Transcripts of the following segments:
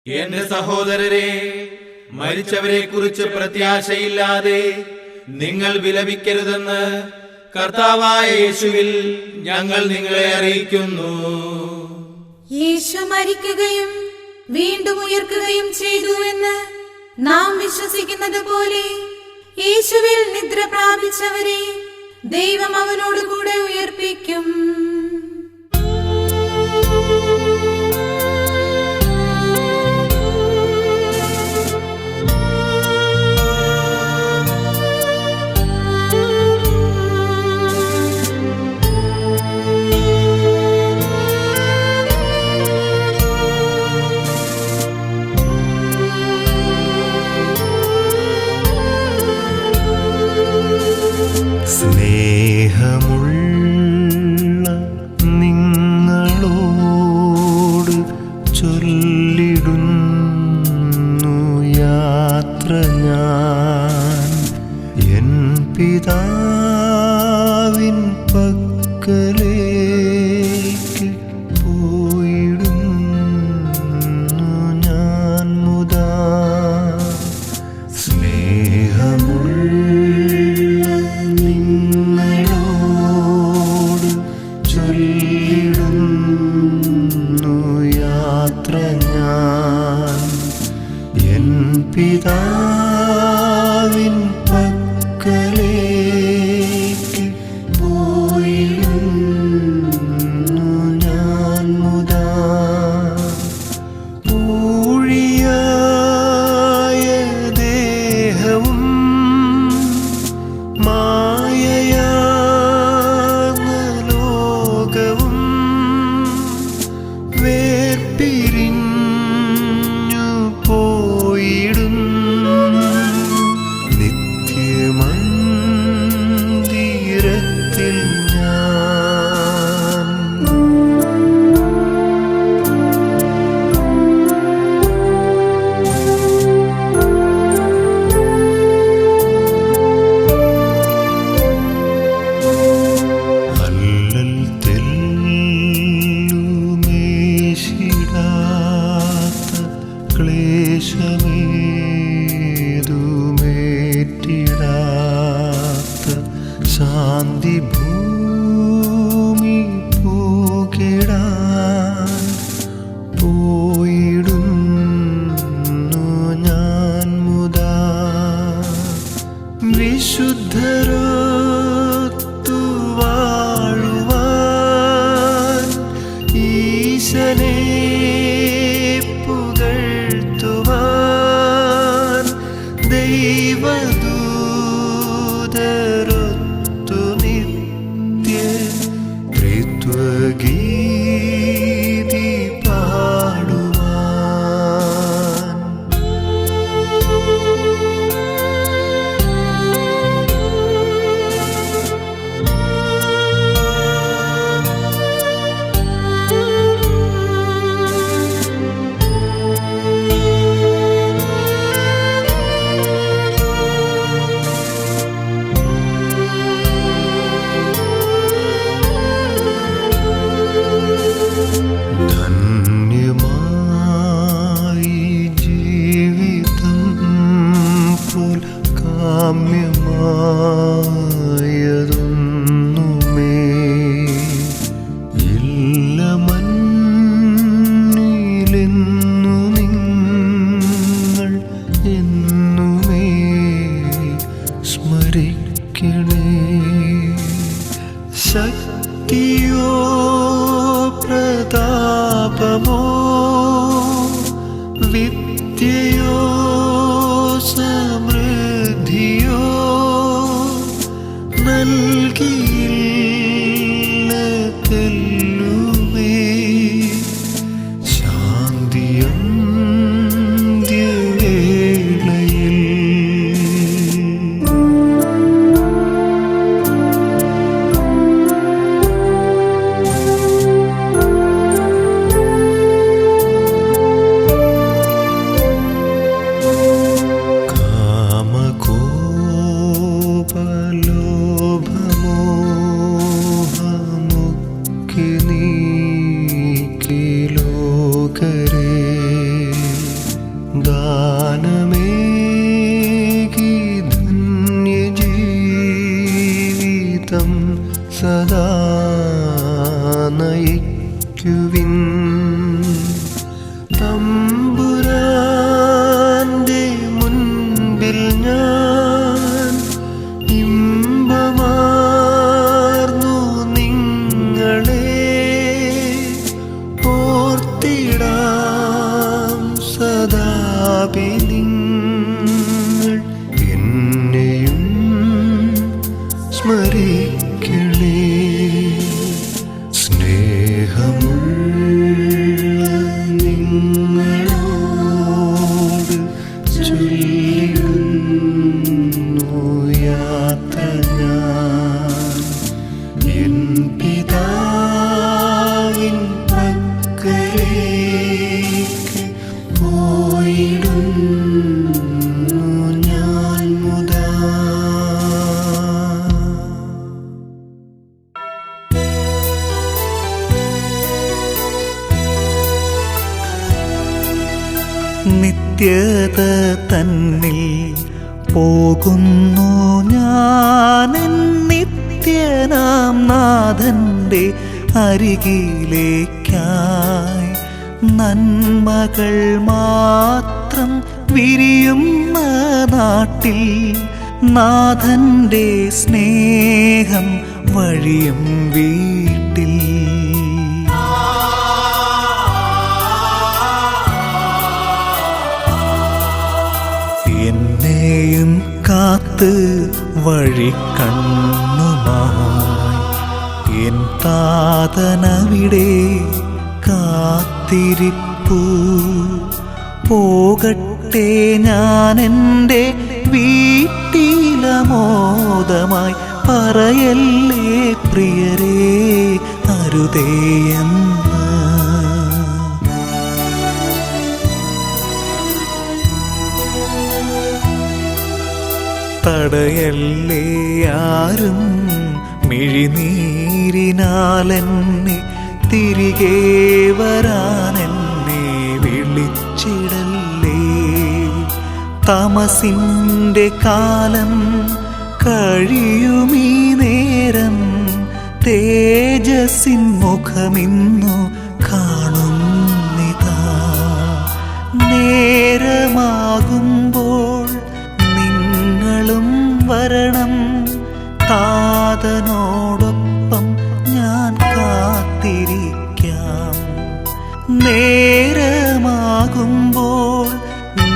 എന്റെ സഹോദരരെ, മരിച്ചവരെ കുറിച്ച് പ്രത്യാശയില്ലാതെ നിങ്ങൾ വിലപിക്കരുതെന്ന് കർത്താവായ യേശുവിൽ ഞങ്ങൾ നിങ്ങളെ അറിയിക്കുന്നു. യേശു മരിക്കുകയും വീണ്ടും ഉയർക്കുകയും ചെയ്തു എന്ന് നാം വിശ്വസിക്കുന്നത് പോലെ യേശുവിൽ നിദ്ര പ്രാപിച്ചവരെ ദൈവം അവനോടുകൂടെ ഉയർപ്പിക്കും. സ്നേഹമുള്ള നിങ്ങളോട് ചൊല്ലിടുന്നു യാത്ര ഞാൻ എൻ പിതാവിൻ പക്കലേക്ക് പോയിടുന്നു ഞാൻ മുതാ. ചൊല്ലിടുന്നു യാത്ര ഞാൻ എൻ പിതാവിൻ പക്കലേക്ക് പോയിടുന്നു ഞാൻ മുതാ. ഊഴിയായ ദേഹവും വേർപിരിഞ്ഞു പോയിടും നിത്യമന്ദിരത്തിൽ ഞാൻ. അല്ലൽ ക്ലേശമേതുമേറ്റിടാത്ത ശാന്തി ഭൂമി പൂകിടാൻ പോയിടുന്നു ഞാൻ മുതാ. വിശുദ്ധരൊത്തു വാഴുവാൻ ഈശനെ ദൈവദൂതരൊത്തു നിത്യം ദാനമേകി ധന്യജീവിതം സദാ നയിക്കുവിൻ. തമ്പുരാന്റെ മുൻപിൽ ഞാൻ ഇമ്പമാർന്നു നിങ്ങളെ ഓർത്തിടാം സദാപി നിങ്ങൾ എന്നെയും സ്മരിക്കണേ. സ്നേഹമുള്ള നിങ്ങളോട് ചൊല്ലിടുന്നു യാത്ര ഞാൻ എൻ പിതാവിൻ പക്കലേക്ക് പോയിടുന്നു ഞാൻ മുതാ. നിത്യത തന്നിൽ പോകുന്നു ഞാൻ നിത്യനാം നാഥന്റെ അരികിലേക്കായി. നന്മകൾ മാത്രം വിരിയുന്ന നാട്ടിൽ നാഥന്റെ സ്നേഹം വഴിയും വീട്ടിൽ. എന്നെയും കാത്ത് വഴി കണ്ണുമായി എൻ താതനവിടെ കാത്തിരിപ്പു. പോകട്ടെ ഞാൻ എൻ്റെ വീട്ടിലമോദമായി പറയല്ലേ പ്രിയരേ അരുതേയെന്ന്. തടയല്ലേ ആരും മിഴിനീരിനാലെന്നെ തിരികെ വരാനെന്നെ വിളിച്ചിടല്ലേ. തമസിൻ്റെ കാലം കഴിയുമീ നേരം തേജസ്സിൻ മുഖമിന്നു കാണുന്നിതാ. നേരമാകുമ്പോൾ നിങ്ങളും വരണം താതനോടൊപ്പം ഞാൻ കാത്തിരിക്കാം. നേരമാകുമ്പോൾ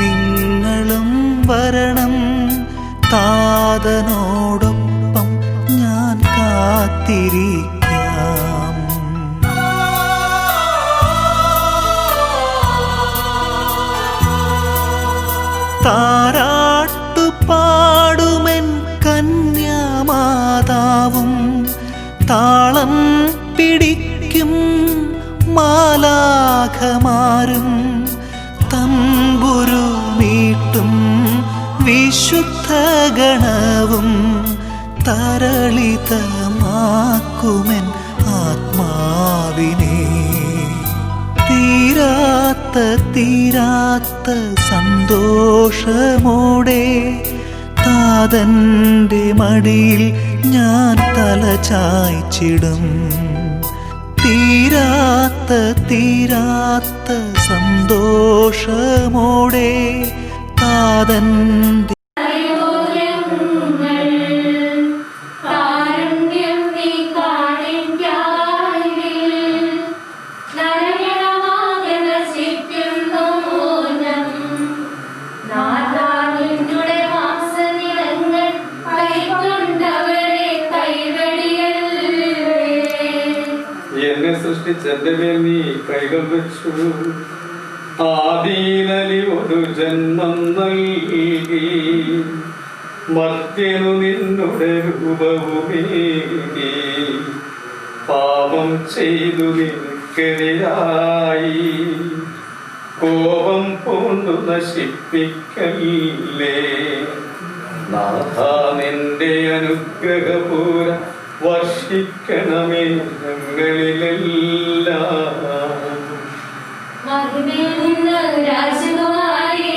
നിങ്ങളും വരണം താതനോടൊപ്പം ഞാൻ കാത്തിരിക്കാം. താരാട്ടുപാടുമെൻ കന്യാമാതാവും താളം പിടിക്കും മാലാഖമാരും തമ്പുരു മീട്ടും വിശുദ്ധ ഗണവും തരളിതമാക്കുമെൻ ആത്മാവിനെ. തീരാത്ത സന്തോഷമോടെ താതന്റെ മടിയിൽ ഞാൻ തല ചായ്ച്ചിടും. തീരാത്ത സന്തോഷമോടെ താതന്റെ എന്നെ സൃഷ്ടിച്ചെന്റെ മേൽ നീ കൈകൾ വെച്ചു. ആദീനലി ഒരു ജന്മം നൽകി മർത്യനു നിന്നുടെ രൂപവുമേകി. പാപം ചെയ്തു നിനക്കെതിരായി കോപം പൂണ്ടു നശിപ്പിക്കല്ലേ. നാഥ നിന്റെ അനുഗ്രഹപൂര വർഷിക്കണമേ ഞങ്ങളിലെല്ലാം. മഹിമയിൽ നിന്ന് രാജകുമാരി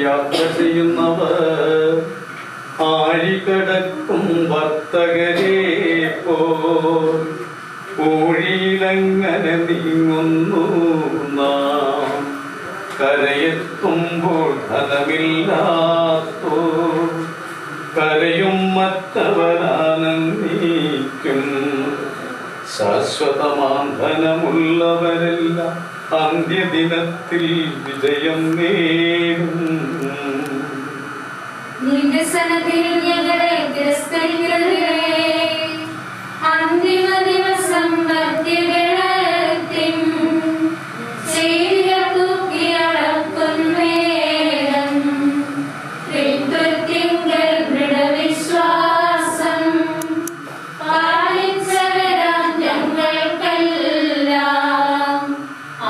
യാത്ര ചെയ്യുന്നവർ ആഴികടക്കും വർത്തകരെ ഊഴിയിലങ്ങനെ നീങ്ങുന്നു നാം. കരയെത്തുമ്പോൾ ധനമില്ലാത്തോ കരയും മറ്റവരാനന്ദിക്കും. ശാശ്വതമാന്ധനമുള്ളവരെല്ലാം അന്ത്യദിനത്തിൽ വിജയം നേടും. നിന്റെ സന്നദ്ധിയിൽ ഞങ്ങളെ തിരസ്കരിക്കരുതേ. അന്തിമ ദിവസം മധ്യഗണത്തിൻ ചെയ്തിയ തൂക്കിയളക്കുന്നേരം ത്രിത്വത്തിങ്കൽ ദൃഢവിശ്വാസം പാലിച്ചവരാം ഞങ്ങൾക്കെല്ലാം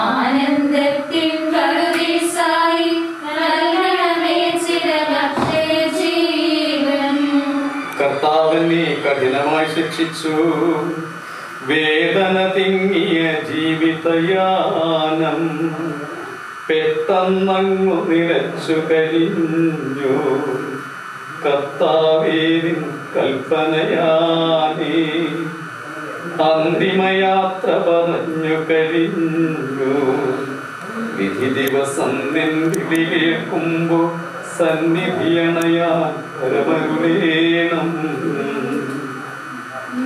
ആനന്ദത്തിൻ കരുതിസായി നൽകണമേ ചിരമക്ഷയ ജീവൻ. കർത്താവിനെ കഠിനമായി ശിക്ഷിച്ചു, വേദന തിങ്ങിയ ജീവിതയാനം പെട്ടെന്നങ്ങു നിലച്ചു കരിഞ്ഞു. കർത്താവേരിൻ കൽപ്പനയാനേ അന്തിമയാത്ര പറഞ്ഞു കഴിഞ്ഞു. വിധി ദിവസം നിൻ വിളി കേൾക്കുമ്പോൾ സന്നിധിയണയാൻ പരമരുളേണം.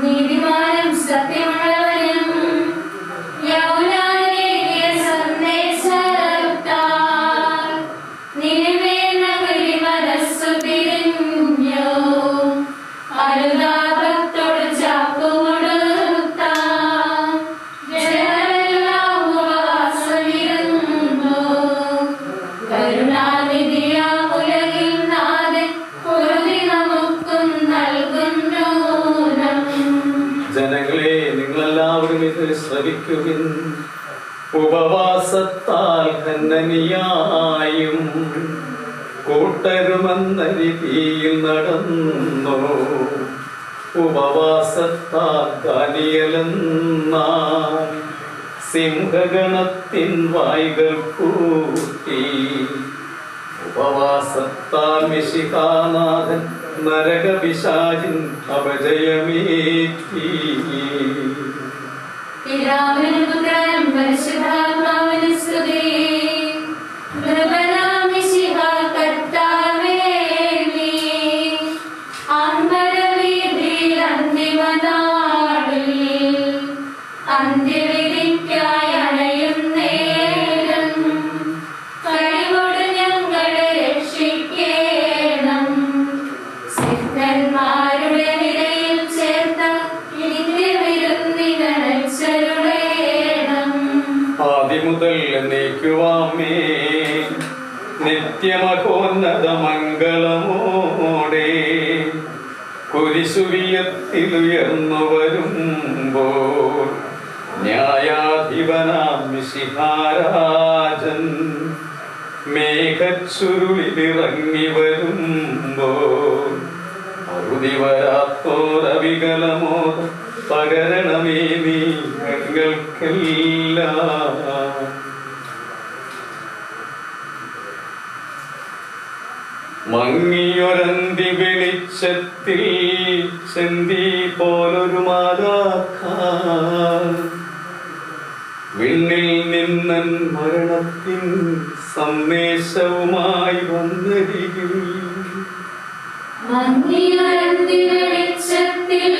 നീതിമാനും സത്യമുള്ളവനും യൗവനേറിയ സന്ദേശത്താൽ നിലവേ നഗരി മനസ്സു തിരിഞ്ഞു. അനുതാപത്തോട് ചാപ്പുകൊടുത്ത ജനമെല്ലാം ഉപവാസമിരുന്നു. കരുണാനിധിയാം ഉലകിൽ നാഥൻ പൊറുതി നമുക്കും നൽകുന്നു. ജനങ്ങളെ, നിങ്ങളെല്ലാവരും ഇത് ശ്രവിക്കുവിൻ. ഉപവാസത്താൽ ഖണ്ഡനീയായും കൂട്ടരുമെന്ന രീതിയിൽ നടന്നു. ഉപവാസത്താൽ ദാനിയേലെന്നാൽ സിംഹഗണത്തിൻ വായ്കൾ കൂട്ടി. ഉപവാസത്താൽ മിശിഹാനാഥൻ നരകപിശാചിൻ അപജയമേറ്റി. പിതാവിനും പുത്രനും പരിശുദ്ധാത്മാവിനും സ്തുതി. കൃപയാം മിശിഹാ കർത്താവേ, നീ അമ്പരവീഥിയിൽ അന്തിമനാളിൽ അന്ത്യവിധിക്കായി അണയും നേരം കഴിവോട് ഞങ്ങളെ രക്ഷിക്കേണം. സിദ്ധന്മാരുടെ നിരയിൽ ചേർത്ത നിത്യവിരുന്നിനച്ചരുളേണം. ആദിമുതൽ എന്നേക്കുവാമേ നിത്യമഹോന്നത മംഗളമോടെ കുരിശുവിയത്തിലുയർന്നു വരുമ്പോൾ ന്യായാധിപനാം മിശിഹാരാജൻ മേഘച്ചുരുളിലിറങ്ങി വരുമ്പോൾ അറുതി വരാത്തോരവികലമോദം പകരണമേ നീ ഞങ്ങൾക്കെല്ലാം. മങ്ങിയൊരന്തി വെളിച്ചത്തിൽ ചെന്തി പോലൊരു മാലാഖ വിണ്ണിൽ നിന്നൻ മരണത്തിൻ സന്ദേശവുമായി വന്നരികിൽ. മങ്ങിയൊരന്തി വെളിച്ചത്തിൽ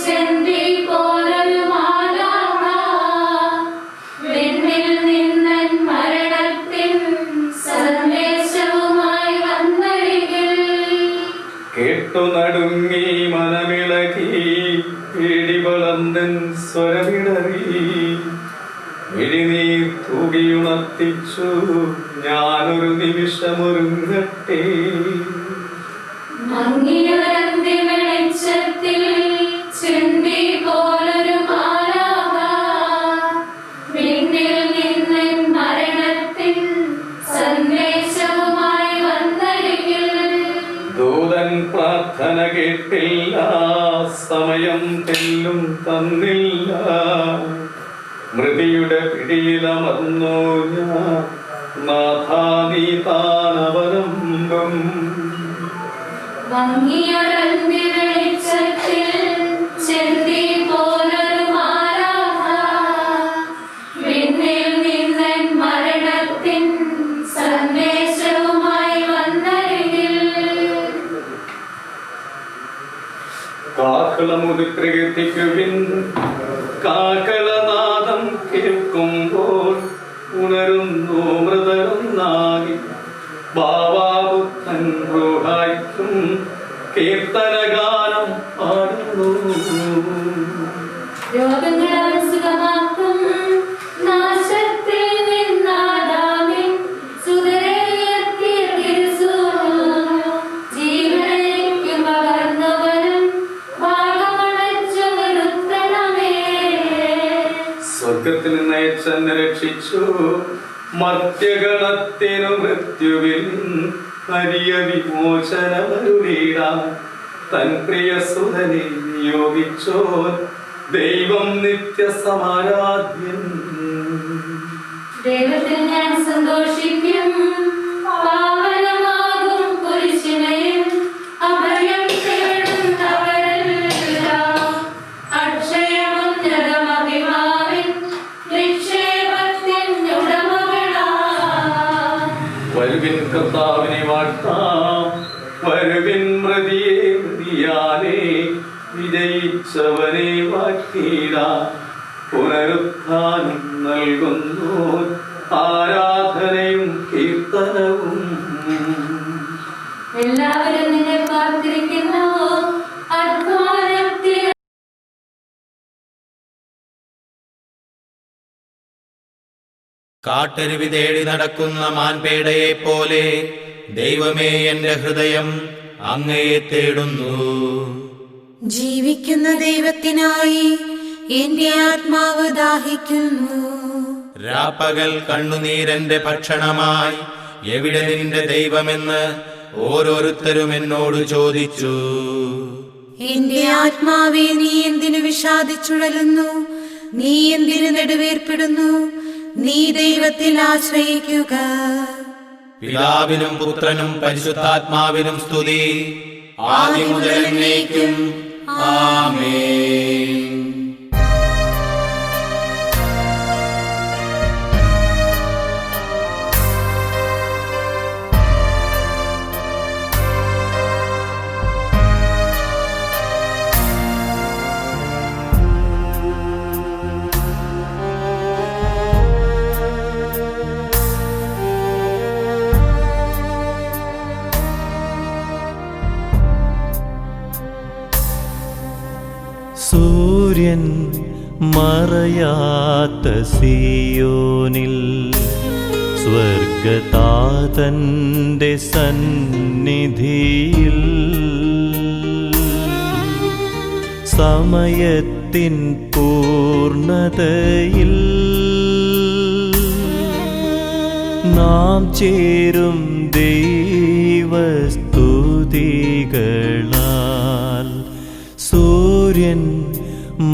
ചെന്തി പോലൊരു മാലാഖ വിണ്ണിൽ നിന്നൻ മരണത്തിൻ സന്ദേശവുമായി വന്നരികിൽ. കേട്ടു നടുങ്ങി മനമിളകി ഇടിവളന്തൻ സ്വരമിടറി. വിഴിനീർ തൂകിയുണർത്തിച്ചു ഞാനൊരു നിമിഷമൊരുങ്ങട്ടെ. മങ്ങിയൊരന്തി വെളിച്ചത്തിൽ ചെന്തി പോലൊരു മാലാഖ വിണ്ണിൽ നിന്നൻ മരണത്തിൻ സന്ദേശവുമായി വന്നരികിൽ. ദൂതൻ പ്രാർത്ഥന കേട്ടില്ല, സമയം തെല്ലും തന്നില്ല. മൃതിയുടെ പിടിയിലമർന്നു ഞാൻ നാഥാ നീ താനവരം തുളുമ്പും. ഭംഗിയൊരന്തി വെളിച്ചത്തിൽ ചെന്തി പോലൊരു മാലാഖ വിണ്ണിൽ നിന്നൻ മരണത്തിൻ സന്ദേശവുമായി വന്നരികിൽ. കാഹളമുതി പ്രകീർത്തിക്കുവിൻ, കാഹളനാദം കേൾക്കുമ്പോൾ ഉണരുന്നു മൃതരൊന്നാകി. ബാവാപുത്രൻ റൂഹായ്ക്കും കീർത്തനഗാനം പാടുന്നു. രോഗങ്ങൾ സുഖമാക്കും നാശത്തിൽ നിന്നാദാമിൻ സുതരെ ഉയർത്തിയ തിരുസൂ. ജീവനേക്കും പകർന്നവനും ഭാഗമണച്ചു നിർത്തണമേ. സ്വർഗത്തിൽ നിന്ന് അയച്ചെന്നെ രക്ഷിച്ചു, മർത്യഗണത്തിനു മൃത്യുവിൽ ഹരിയ വിമോചനമരുളീടാൻ തൻ പ്രിയ സുതനെ നിയോഗിച്ചോൻ ദൈവം നിത്യസമാരാധ്യൻ. ദൈവത്തിൽ ഞാൻ സന്തോഷിക്കും, പാവനമാകും കുരിശിനെയും അഭയം തേടുന്നവരെല്ലാം അക്ഷയമുന്നതമഭിമാവിൻ നിക്ഷേപത്തിൻ ഉടമകളാ. വരുവിൻ കർത്താവിനെ വാഴ്ത്താം, വരുവിൻ മൃതിയെ മൃതിയാലേ വിജയിച്ചവനെ വാഴ്ത്തിടാം. പുനരുത്ഥാനം നൽകുന്നു ആരാധനയും കീർത്തനവും. എല്ലാവരും നിന്നെ കാത്തിരിക്കുന്നു, അധ്വാനത്തിൽ കാട്ടരുവി തേടി നടക്കുന്ന മാൻപേടയെ പോലെ ദൈവമേ, എന്റെ ഹൃദയം അങ്ങയെ തേടുന്നു. ജീവിക്കുന്ന ദൈവത്തിനായി എന്റെ ആത്മാവ് ദാഹിക്കുന്നു. രാപ്പകൽ കണ്ണുനീരന്റെ ഭക്ഷണമായി എവിടെ നിന്റെ ദൈവമെന്ന് ഓരോരുത്തരും എന്നോട് ചോദിച്ചു. എന്റെ ആത്മാവെ, നീ എന്തിനു വിഷാദിച്ചുഴലുന്നു? നീ എന്തിനു നെടുവേർപ്പെടുന്നു? നീ ദൈവത്തിൽ ആശ്രയിക്കുക. പിതാവിനും പുത്രനും പരിശുദ്ധാത്മാവിനും സ്തുതി, ആദ്യം മുതൽ എന്നേക്കും. ആമേൻ. സൂര്യൻ മറയാത്ത സിയോനിൽ സ്വർഗതാതന്റെ സന്നിധിയിൽ സമയത്തിൻ പൂർണ്ണതയിൽ നാം ചേരും ദൈവസ്തുതികളാൽ. സൂര്യൻ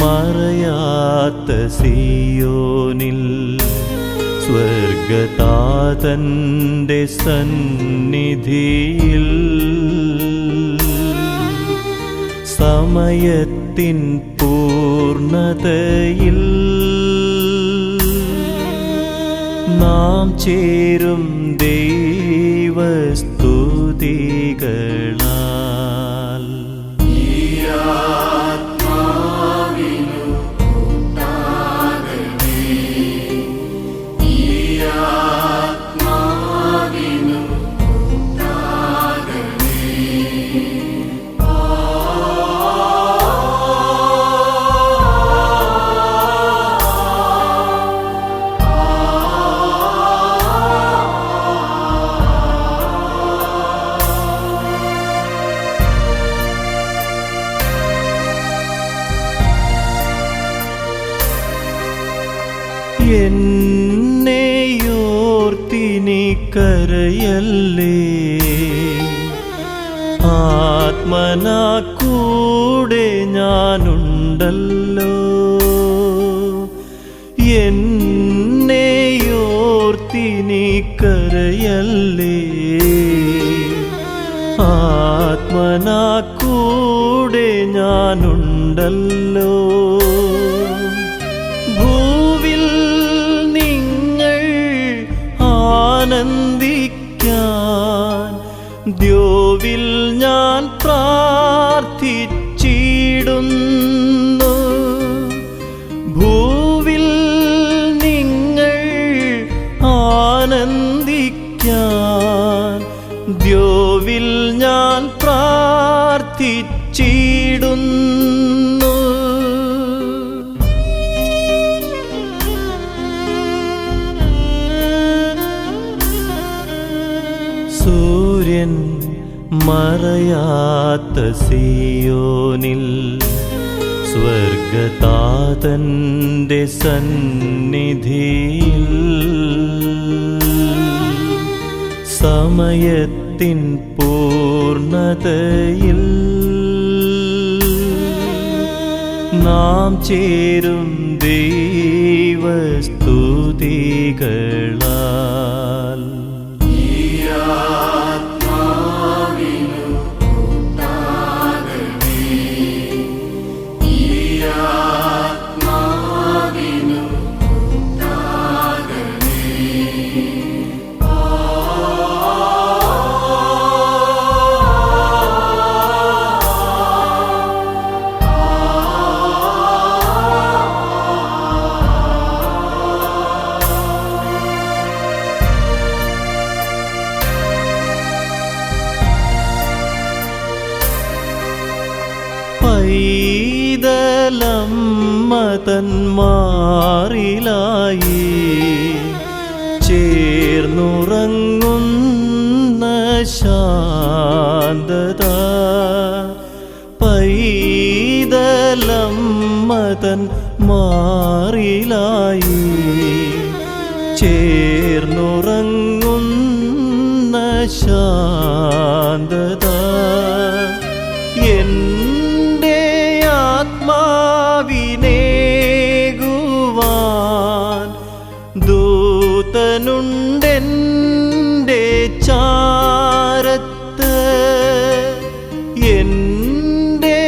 മറയാത്ത സിയോനിൽ സ്വർഗതാതന്റെ സന്നിധിയിൽ സമയത്തിൻ പൂർണ്ണതയിൽ നാം ചേരും ദൈവസ്തുതികളാൽ. എന്നെയോർത്തിനി കരയല്ലേ, ആത്മനാ കൂടെ ഞാനുണ്ടല്ലോ. എന്നെയോർത്തിനി കരയല്ലേ, ആത്മനാ കൂടെ ഞാനുണ്ടല്ലോ. ഭൂവിൽ നിങ്ങൾ ആനന്ദിക്കാൻ ദ്യോവിൽ ഞാൻ പ്രാർത്ഥിച്ചിടുന്നു. ഭൂവിൽ നിങ്ങൾ ആനന്ദിക്കാൻ ദ്യോവിൽ ഞാൻ പ്രാർത്ഥിച്ചിടുന്നു. സൂര്യൻ മറയാത്ത സിയോനിൽ സ്വർഗതാതന്റെ സന്നിധിയിൽ സമയത്തിൻ പൂർണ്ണതയിൽ നാം ചേരും ദൈവസ്തുതികളാൽ. പൈതലമ്മതന്മാരിലായി ചേർന്നുറങ്ങുന്ന ശാന്തത. പൈതലമ്മതന്മാരിലായി ചേർന്നുറങ്ങുന്ന ശാന്തത. ആത്മാവിനേകുവാൻ ദൂതനുണ്ടെൻ്റെ ചാരത്ത്. എൻ്റെ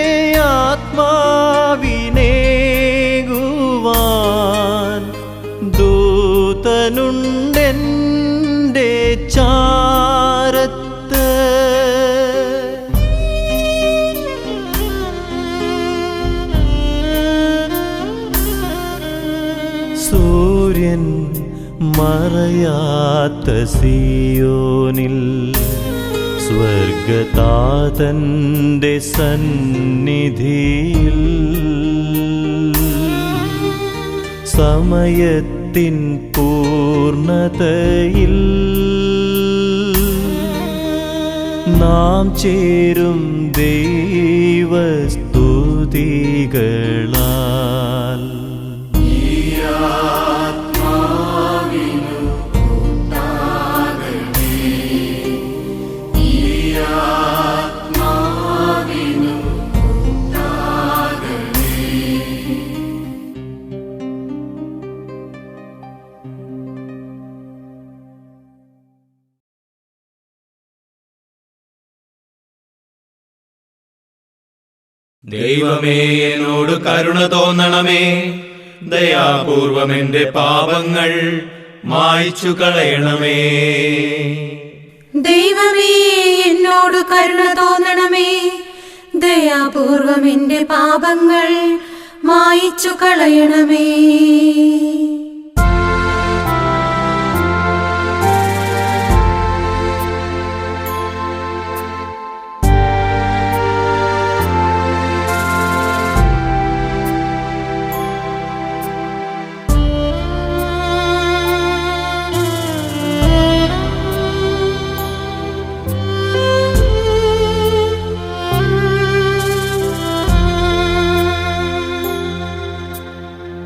ആത്മാവിനേകുവാൻ ദൂതനുണ്ടെൻ്റെ ചാരത്ത്. സൂര്യൻ മറയാത്ത സിയോനിൽ സ്വർഗതാതന്റെ സന്നിധിയിൽ സമയത്തിൻ പൂർണ്ണതയിൽ നാം ചേരും ദൈവസ്തുതികളാൽ. ദൈവമേ, എന്നോട് കരുണ തോന്നണമേ. ദയാപൂർവം എന്റെ പാപങ്ങൾ മായ്ച്ചു കളയണമേ. ദൈവമേ, എന്നോട് കരുണ തോന്നണമേ. ദയാപൂർവം എന്റെ പാപങ്ങൾ മായിച്ചു കളയണമേ.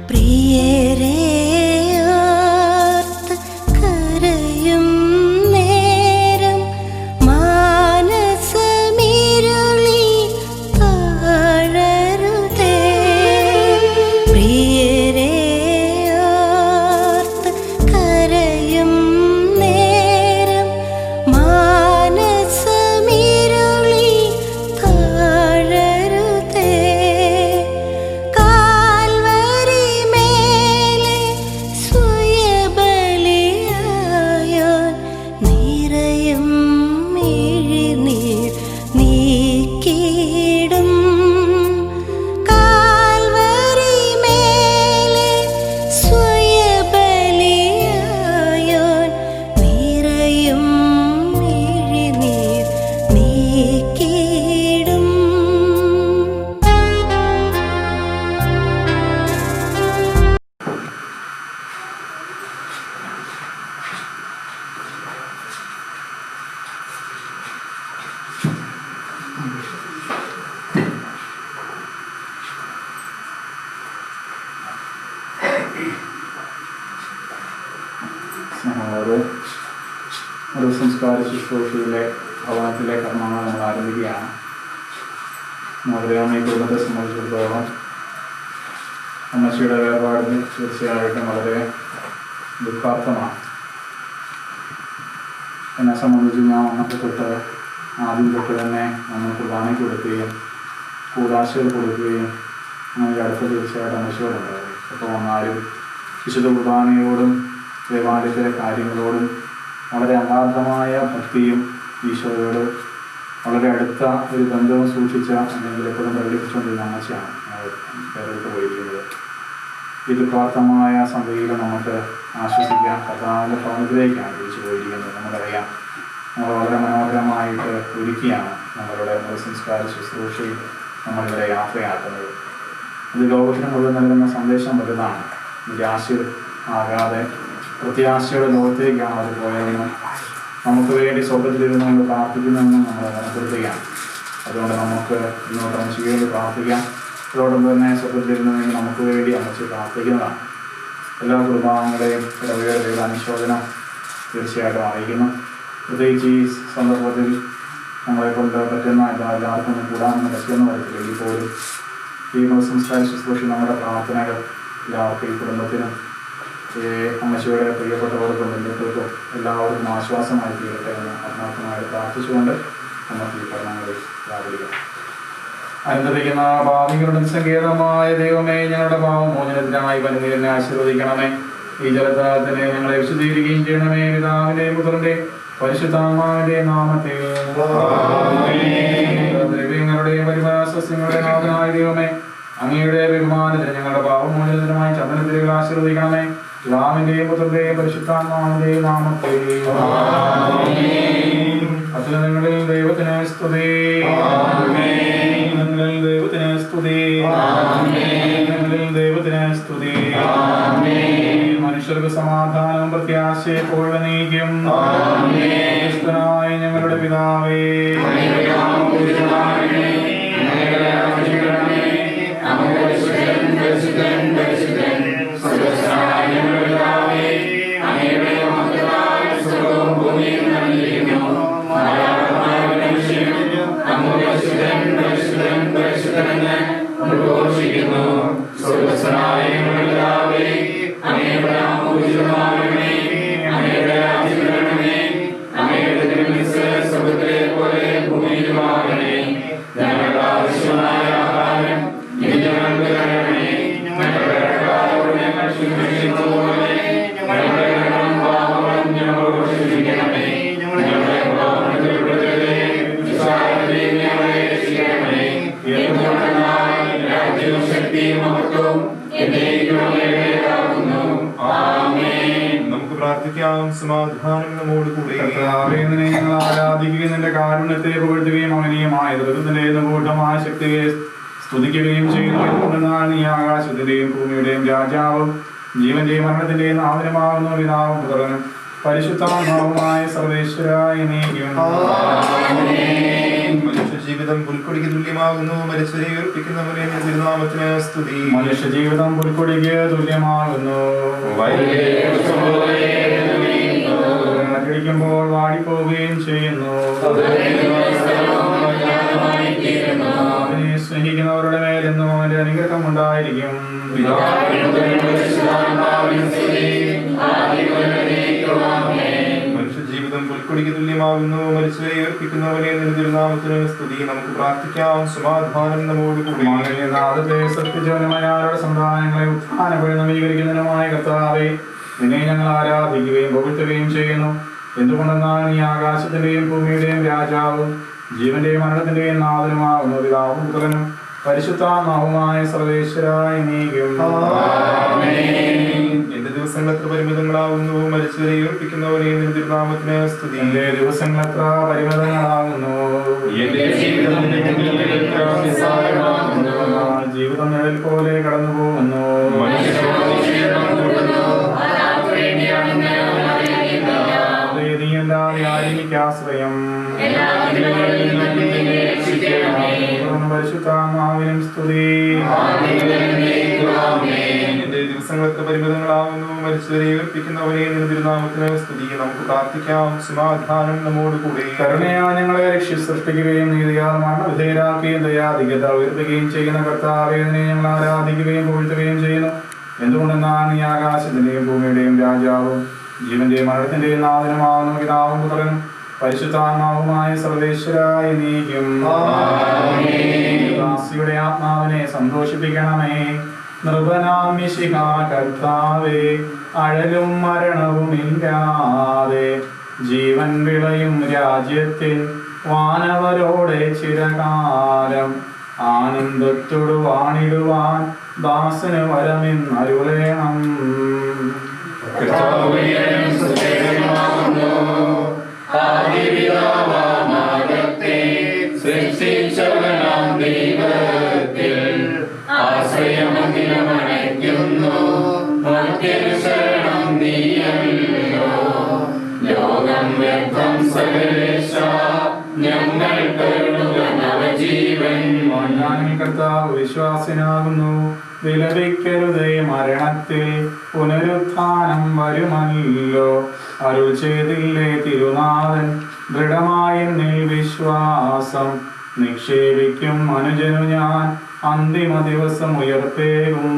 പ്രിയരേ മിഴിനീർ നീക്കിടും കാൽവരി മേലെ സ്വയബലിയായോൻ നിറയും മിഴിനീർ നീക്കിടും. സ്നേഹമുള്ളവരെ, ഒരു സംസ്കാര ശുശ്രൂഷയിലെ ഭവനത്തിലെ കർമ്മങ്ങൾ നമ്മൾ ആരംഭിക്കുകയാണ്. നമുക്കറിയാം, ഈ കുടുംബത്തെ സംബന്ധിച്ചിടത്തോളം അമ്മച്ചിയുടെ വേർപാടിന് തീർച്ചയായിട്ടും വളരെ ദുഃഖാർത്ഥമാണ്. എന്നെ സംബന്ധിച്ച് ഞാൻ വന്നപ്പോൾ തൊട്ട് ആദ്യം തൊട്ട് തന്നെ നമ്മൾ കുർബാനയ്ക്ക് കൊടുക്കുകയും കൂതാശകൾ കൊടുക്കുകയും അങ്ങനെ അടുത്ത തീർച്ചയായിട്ടും അമ്മച്ചിയോടുണ്ടായിരുന്നു. അപ്പോൾ വന്നാലും വിശുദ്ധ കുർബാനയോടും ദേവാലയത്തിലെ കാര്യങ്ങളോടും വളരെ അഗാധമായ ഭക്തിയും ഈശോയോട് വളരെ അടുത്ത ഒരു ബന്ധവും സൂക്ഷിച്ച അല്ലെങ്കിൽ എപ്പോഴും പ്രകടിപ്പിച്ചുകൊണ്ടിരുന്ന അമ്മച്ചിയാണ് വേറെടുത്ത് പോയിരിക്കുന്നത്. ഇത് പ്രാർത്ഥമായ സന്ധ്യയിൽ നമുക്ക് ആശ്വസിക്കാം. കർത്താവിൻ്റെ ഭവനത്തിലേക്കാണ് തിരിച്ചു പോയിരിക്കുന്നത്. നമുക്കറിയാം, നമ്മൾ വളരെ മനോഹരമായിട്ട് ഒരുക്കിയാണ് നമ്മളുടെ സംസ്കാര ശുശ്രൂഷയിൽ നമ്മളിവിടെ യാത്രയാക്കുന്നത്. ഇത് ലോകത്തിന് മുഴുവൻ നൽകുന്ന സന്ദേശം വലുതാണ്. നിരാശർ ആകാതെ പ്രത്യാശയുടെ ലോകത്തേക്കാണ് അവർ പോയതെന്നും നമുക്ക് വേണ്ടി സ്വർഗത്തിലിരുന്നുകൊണ്ട് പ്രാർത്ഥിക്കുന്നതെന്നും നമ്മൾ ഓർമ്മപ്പെടുത്തുകയാണ്. അതുകൊണ്ട് നമുക്ക് ഇന്നോട്ട് അമ്മച്ചിക്ക് വേണ്ടി പ്രാർത്ഥിക്കാം. അതോടൊപ്പം തന്നെ സ്വർഗത്തിലിരുന്നുവെങ്കിൽ നമുക്ക് വേണ്ടി അമ്മച്ചി പ്രാർത്ഥിക്കുന്നതാണ്. എല്ലാ കുടുംബാംഗങ്ങളെയും ഇടവേളയുടെ അനുശോചനം തീർച്ചയായിട്ടും അറിയിക്കുന്നു. പ്രത്യേകിച്ച് ഈ സന്ദർഭത്തിൽ നമ്മളെ കൊണ്ട് പറ്റുന്ന എല്ലാവർക്കും കൂടാനൊന്നും പറ്റുമെന്ന് വരത്തില്ല. ഇപ്പോഴും ഈ സംസ്കാര ശുശ്രൂഷ നമ്മുടെ പ്രാർത്ഥനകൾ എല്ലാവർക്കും ഈ കുടുംബത്തിനും അമ്മച്ചിയുടെ പ്രിയപ്പെട്ടവർക്കും ബന്ധുക്കൾക്കും എല്ലാവർക്കും ആശ്വാസമായി തീരട്ടെ എന്ന് ആത്മാർത്ഥമായിട്ട് പ്രാർത്ഥിച്ചുകൊണ്ട് നമുക്ക് ഈ പഠനങ്ങളിൽ പ്രാപിക്കാം. അനുദപിക്കുന്ന ഭാവികളുടെ സങ്കേതമായ ദൈവമേ, ഞങ്ങളുടെ പാവമോചനത്തിനായി വനിതയെ ആശീർവദിക്കണമേ. ഈ ജലത്താലത്തിനെ ഞങ്ങളെ വിശദീകരിക്കുകയും ചെയ്യണമേ. പിതാവിന്റെയും പുത്രന്റെയും പരിശുദ്ധാത്മാവിന്റെ നാമത്തിൽ ദ്രവ്യങ്ങളുടെയും പരിമളസസ്യങ്ങളുടെ നാഥനായ ദൈവമേ, അങ്ങയുടെ ബഹുമാനത്തിന് ഞങ്ങളുടെ പാവമോചനത്തിനുമായി ചന്ദനത്തിലുകൾ ആശീർവദിക്കണമേ. പിതാവിന്റെയും പുത്രന്റെയും പരിശുദ്ധാത്മാവിന്റെയും നാമത്തിൽ അത്യുന്നതങ്ങളിൽ ദൈവത്തിന് സ്തുതി. ദൈവത്തിന് സ്തുതി. ദൈവത്തിന് സ്തുതി. മനുഷ്യർക്ക് സമാധാനം പ്രത്യാശയെ എപ്പോഴും നീക്കും. ക്രിസ്തുനായ ഞങ്ങളുടെ പിതാവേ, നമുക്ക് പ്രാർത്ഥിക്കാം. സമാധാനം നമ്മോട് കൂടെ. ഞങ്ങൾ ആരാധിക്കുകയും നിന്റെ കാരുണ്യത്തെ പുകഴ്ത്തുകയും അവനീയമായ ദൃഢത്തിന്റെ കൂട്ടമായ ശക്തിയെ സ്തുതിക്കുകയും ചെയ്യുന്നു. നീ ആകാശത്തിന്റെയും ഭൂമിയുടെയും രാജാവും ജീവന്റെയും മരണത്തിന്റെയും നാഥനുമാകുന്നു. പിതാവും പുത്രനും പരിശുദ്ധാത്മാവുമായ സർവേശ്വരായ നീക്കും. മനുഷ്യജീവിതം പുൽക്കൊടിക്ക് തുല്യമാകുന്നു. മരിച്ചവരെ ഉയർപ്പിക്കുന്നവനെ തിരുനാമത്തിന് സ്തുതി. മനുഷ്യജീവിതം പുൽക്കൊടിക്ക് തുല്യമാകുന്നു. ിക്കുമ്പോൾ വാടിപ്പോവുകയും ചെയ്യുന്നു. അവനെ സ്നേഹിക്കുന്നവരുടെ മേലെന്നും അവന്റെ അനുഗ്രഹം ഉണ്ടായിരിക്കും. മനുഷ്യജീവിതം പുൽക്കൊടിക്ക് തുല്യമാകുന്നു. മരിച്ചവരെ ഉയർപ്പിക്കുന്നവനെ തിരുനാമത്തിന് സ്തുതി. നമുക്ക് പ്രാർത്ഥിക്കാം. സമാധാനം നമ്മോട് കൂടി. സൃഷ്ടിച്ചവനുമാരുടെ സന്താനങ്ങളെ ഉത്ഥാനപ്പെടുന്ന നവീകരിക്കുന്നതിനുമായ കർത്താവേ, നിന്നെ ഞങ്ങൾ ആരാധിക്കുകയും പുകഴ്ത്തുകയും ചെയ്യുന്നു. എന്തുകൊണ്ടെന്നാൽ നീ ആകാശത്തിന്റെയും ഭൂമിയുടെയും രാജാവും ജീവന്റെയും മരണത്തിന്റെയും നാഥനുമാകുന്നു. പിതാവും പുത്രനും പരിശുദ്ധാത്മാവുമായ സർവേശ്വരായ നീക്കും. എന്റെ ദിവസങ്ങൾ എത്ര പരിമിതങ്ങളാകുന്നു, മരിച്ചവരെ ഉയർപ്പിക്കുന്നവരെ നിന്റെ തിരുനാമത്തിന് സ്തുതി. എന്റെ ദിവസങ്ങൾ എത്ര പരിമിതങ്ങളാകുന്നു, ജീവിതം നിഴൽ പോലെ കടന്നു പോകുന്നു. നീയല്ലാതെ ആശ്രയം പരിശുദ്ധാത്മാവിനും സ്തുതി. എന്റെ ദിവസങ്ങൾ എത്ര പരിമിതങ്ങളാകുന്നു, മരിച്ചവരെ ഉയർപ്പിക്കുന്നവരെ നിന്റെ തിരുനാമത്തിന് സ്തുതി. നമുക്ക് പ്രാർത്ഥിക്കാം. സമാധാനം നമ്മോട് കൂടെ. കരുണയാ ഞങ്ങളെ സൃഷ്ടിക്കുകയും നീതിയാൽ മരണവിധേയരാക്കുകയും ദയാധികത ഉയർത്തുകയും ചെയ്യുന്ന കർത്താവേ, നിന്നെ ഞങ്ങൾ ആരാധിക്കുകയും പുകഴ്ത്തുകയും ചെയ്യുന്നു. എന്തുകൊണ്ടെന്നാൽ നീ ആകാശത്തിന്റെയും ഭൂമിയുടെയും രാജാവും ജീവന്റെയും മരണത്തിന്റെയും നാഥനുമാകുന്നു. പിതാവും പുത്രനും പരിശുദ്ധാത്മാവുമായ സർവേശ്വരായ നീക്കും. ദാസിയുടെ ആത്മാവിനെ സന്തോഷിപ്പിക്കണമേ. നൃപനാം മിശിഹാ കർത്താവേ, അഴലും മരണവും ഇല്ലാതെ ജീവൻ വിളയും രാജ്യത്തിൽ വാനവരോടെ ചിരകാലം ആനന്ദത്തോടു വാണിടുവാൻ ദാസന് വരമെന്നരുളേണം. ലോകം വ്യർത്ഥം സകലേശ, ഞങ്ങൾ നവജീവൻ. കർത്താവ് വിശ്വാസനാകുന്നു. വിലപിക്കരുതേ, മരണത്തിൽ പുനരുത്ഥാനം വരുമല്ലോ. അരുൾ ചെയ്തില്ലേ തിരുനാഥൻ, ദൃഢമായ വിശ്വാസം നിക്ഷേപിക്കും അനുജനു ഞാൻ അന്തിമ ദിവസം ഉയർപ്പേകും.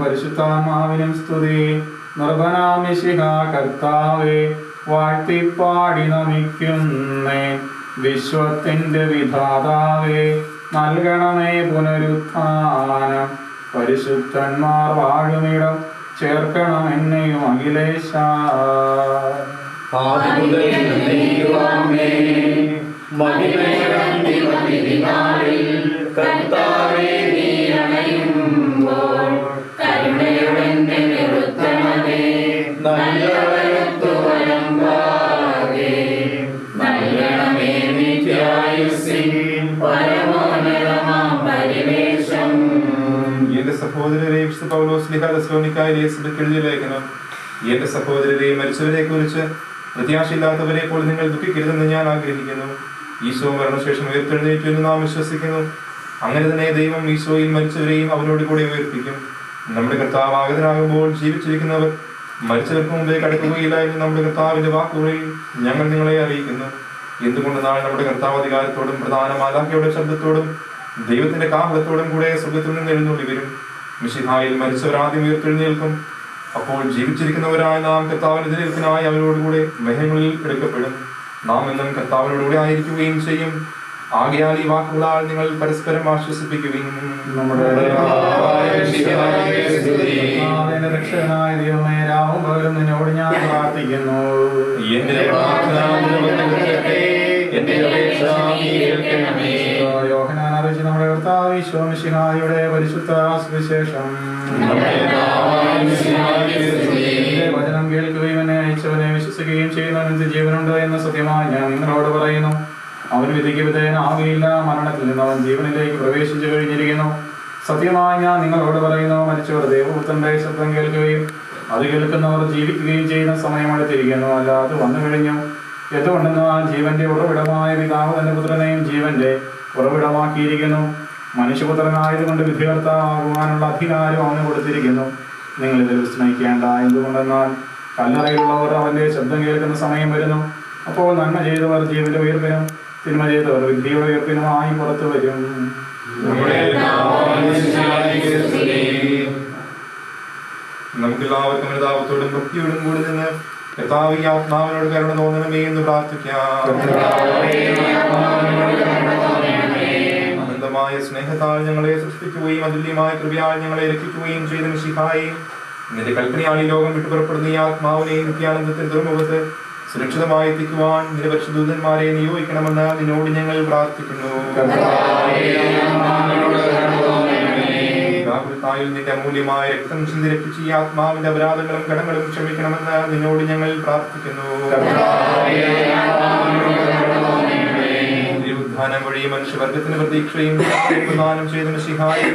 പരിശുദ്ധാത്മാവിനും സ്തുതി. നിർഭനാം മിശിഹാ കർത്താവേ, വാഴ്ത്തിപ്പാടി നമിക്കുന്നേ. വിശ്വത്തിന്റെ വിധാതാവേ, നൽകണമേ പുനരുത്ഥാനം. പരിശുദ്ധന്മാർ വാഴുമിടം ചേർക്കണം എന്നെയും അഖിലേശ. എന്റെ സഹോദരരെ, എഴുതിയ ലേഖനം. എന്റെ സഹോദരരെ, മരിച്ചവരെ കുറിച്ച് പ്രത്യാശയില്ലാത്തവരെ പോലെ നിങ്ങൾ ദുഃഖിക്കരുതെന്ന് ഞാൻ ആഗ്രഹിക്കുന്നു. ഈശോ മരണശേഷം ഉയർത്തെഴുന്നേറ്റു എന്ന് നാം വിശ്വസിക്കുന്നു. അങ്ങനെ തന്നെ ദൈവം ഈശോയിൽ മരിച്ചവരെയും അവനോട് കൂടെ ഉയർപ്പിക്കും. നമ്മുടെ കർത്താവ് ആഗതനാകുമ്പോൾ ജീവിച്ചിരിക്കുന്നവർ മരിച്ചവർക്ക് മുമ്പേ കടക്കുകയില്ല എന്ന് നമ്മുടെ കർത്താവിന്റെ വാക്കുകളിൽ ഞങ്ങൾ നിങ്ങളെ അറിയിക്കുന്നു. എന്തുകൊണ്ടെന്നാൽ നമ്മുടെ കർത്താവ് അധികാരത്തോടും പ്രധാന മാലാഖയുടെ ശബ്ദത്തോടും ദൈവത്തിന്റെ കാഹളത്തോടും കൂടെ സ്വർഗ്ഗത്തിൽ നിന്ന് എഴുന്നള്ളി വരും. മിശിഹായിൽ മരിച്ചവർ ആദ്യം ഉയർത്തെഴുന്നേൽക്കും. അപ്പോൾ ജീവിച്ചിരിക്കുന്നവരായ നാം കർത്താവിന്റെ എതിരേൽപ്പിനായി അവരോടുകൂടെ മഹങ്ങളിൽ എടുക്കപ്പെടും. നാം എന്നും കർത്താവിനോടുകൂടെ ആയിരിക്കുകയും ചെയ്യും. ആകയാൽ ഈ വാക്കുകളാൽ നിങ്ങൾ പരസ്പരം ആശ്വസിപ്പിക്കുകയും രക്ഷകനായ ദൈവമേ, രാവും പകലും നിന്നോട് ഞാൻ പ്രാർത്ഥിക്കുന്നു. യോഹന്നാൻ അറിയിച്ച നമ്മുടെ കർത്താവ് ഈശോ മിശിഹായുടെ പരിശുദ്ധ സുവിശേഷം. വചനം കേൾക്കുകയും എന്നെ അയച്ചവനെ വിശ്വസിക്കുകയും ചെയ്യുന്നവന് ജീവനുണ്ട് എന്ന് സത്യമായി ഞാൻ നിങ്ങളോട് പറയുന്നു. അവൻ വിധിക്ക് വിധേയനാവുകയില്ല, മരണത്തിൽ നിന്ന് അവൻ ജീവനിലേക്ക് പ്രവേശിച്ചു കഴിഞ്ഞിരിക്കുന്നു. സത്യമായി ഞാൻ നിങ്ങളോട് പറയുന്നു, മരിച്ചവർ ദൈവപുത്രന്റെ ശബ്ദം കേൾക്കുകയും അത് കേൾക്കുന്നവർ ജീവിക്കുകയും ചെയ്യുന്ന സമയം അടുത്തിരിക്കുന്നു, അല്ല അത് വന്നു കഴിഞ്ഞു. എന്തുകൊണ്ടെന്നാൽ ജീവന്റെ ഉറവിടമായ പിതാവ് തന്റെ പുത്രനെയും ജീവന്റെ ഉറവിടമാക്കിയിരിക്കുന്നു. മനുഷ്യപുത്രനായതുകൊണ്ട് വിധികർത്താകുവാനുള്ള അധികാരം അവന് കൊടുത്തിരിക്കുന്നു. നിങ്ങൾ ഇതിൽ വിസ്മയിക്കേണ്ട. എന്തുകൊണ്ടെന്നാൽ കല്ലറയിലുള്ളവർ അവന്റെ ശബ്ദം കേൾക്കുന്ന സമയം വരുന്നു. അപ്പോൾ നന്മ ചെയ്തവർ ജീവന്റെ ഉയർപ്പിനും തിന്മ ചെയ്തവർ വിധിയുടെ ഉയർപ്പിനുമായി പുറത്തു വരും. നമുക്കെല്ലാവർക്കും അനുതാപത്തോടും ഭക്തിയോടും കൂടി നിന്ന് കർത്താവ് ഈ ആത്മാവിനോട് കരുണ തോന്നണമേ എന്ന് പ്രാർത്ഥിക്കാം. അനന്തമായ സ്നേഹത്താൽ ഞങ്ങളെ സൃഷ്ടിക്കുകയും അതുല്യമായ കൃപയാൽ ഞങ്ങളെ രക്ഷിക്കുകയും ചെയ്ത മിശിഹായെ, നിന്റെ കൽപ്പനയാൽ ഈ ലോകം വിട്ടുപുറപ്പെടുന്ന ഈ ആത്മാവിനെ നിത്യാനന്ദത്തിന്റെ തുറമുഖത്ത് സുരക്ഷിതമായി എത്തിക്കുവാൻ നിന്റെ പരിശുദ്ധന്മാരെ നിയോഗിക്കണമെന്ന് നിന്നോട് ഞങ്ങൾ പ്രാർത്ഥിക്കുന്നു. നിന്റെ അമൂല്യമായ രക്തം ചിന്തി രക്ഷിച്ച് ഈ ആത്മാവിന്റെ അപരാധങ്ങളും കടങ്ങളും ക്ഷമിക്കണമെന്ന് നിന്നോട് ഞങ്ങൾ പ്രാർത്ഥിക്കുന്നു. ഉദ്ധാനം വഴി മനുഷ്യവർഗത്തിന് പ്രതീക്ഷയും പ്രദാനം ചെയ്ത മിശിഹായെ,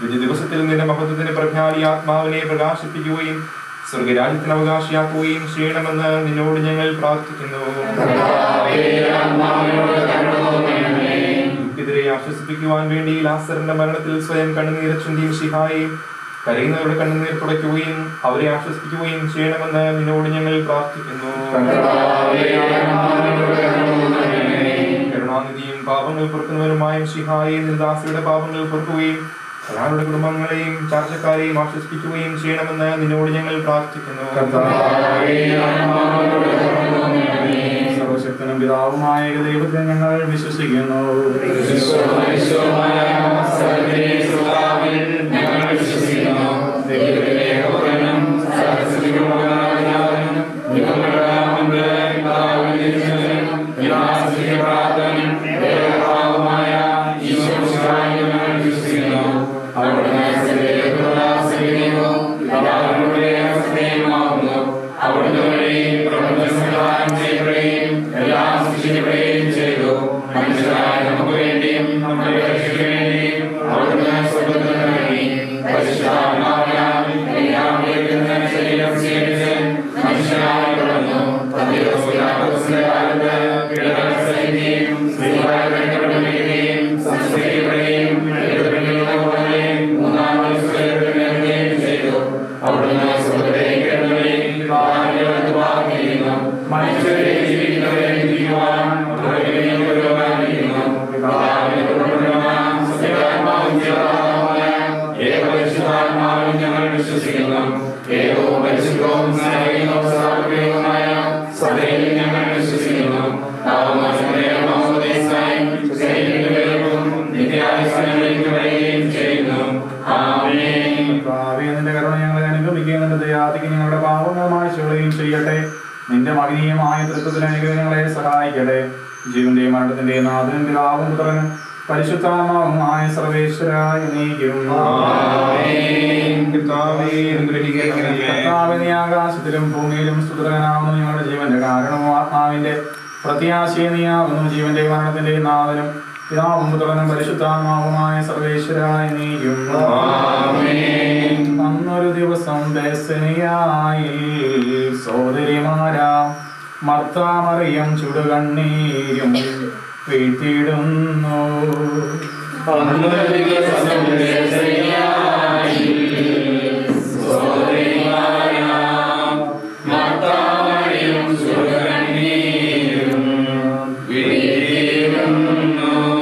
വിധി ദിവസത്തിൽ നിന്റെ മഹത്വത്തിന്റെ പ്രജ്ഞാൽ ഈ ആത്മാവിനെ പ്രകാശിപ്പിക്കുകയും സ്വർഗരാജ്യത്തിന് അവകാശിയാക്കുകയും ചെയ്യണമെന്ന് നിന്നോട് ഞങ്ങൾ പ്രാർത്ഥിക്കുന്നു. ദുഃഖിതരെ ആശ്വസിപ്പിക്കുവാൻ വേണ്ടി ലാസറിന്റെ മരണത്തിൽ സ്വയം കണ്ണുനീർ ചിന്തിയ മിശിഹായെ, കരയുന്നവരുടെ കണ്ണുനീർ തുടയ്ക്കുകയും അവരെ ആശ്വസിപ്പിക്കുകയും ചെയ്യണമെന്ന് നിന്നോട് ഞങ്ങൾ പ്രാർത്ഥിക്കുന്നു. കരുണാനിധിയും പാപങ്ങൾ പൊറുക്കുന്നവരുമായ മിശിഹായെ, നിർദാസിയുടെ പാപങ്ങൾ പൊറുക്കുകയും ഒരാളുടെ കുടുംബങ്ങളെയും ചാർച്ചക്കാരെയും ആശ്വസിപ്പിക്കുകയും ചെയ്യണമെന്ന് നിന്നോട് ഞങ്ങൾ പ്രാർത്ഥിക്കുന്നു. സർവശക്തനും പിതാവുമായ ദൈവത്തെ ഞങ്ങൾ വിശ്വസിക്കുന്നു. നിന്റെ മകനീയമായ തൃത്വത്തിൽ അനുഗ്രഹങ്ങളെ സഹായിക്കട്ടെ. ജീവന്റെയും മരണത്തിന്റെയും നാഥനും പിതാവും പുത്രനും പരിശുദ്ധാത്മാവുമായ സർവേശ്വരായ നീക്കും. കർത്താവേ, ആകാശത്തിലും ഭൂമിയിലും സ്തുതനാവുന്നു. ഞങ്ങളുടെ ജീവന്റെ കാരണവും ആത്മാവിന്റെ പ്രത്യാശയെ നീയാവുന്നു. ജീവന്റെയും മരണത്തിന്റെയും നാഥനും പിതാവും പുത്രനും പരിശുദ്ധാത്മാവുമായ സർവേശ്വരായ നീക്കും. അന്നൊരു ദിവസം ബേസനിയായി സോദരിമാരാം മർത്താ മറിയം ചുടുകണ്ണീരും വീഴ്ത്തിയിടുന്നു.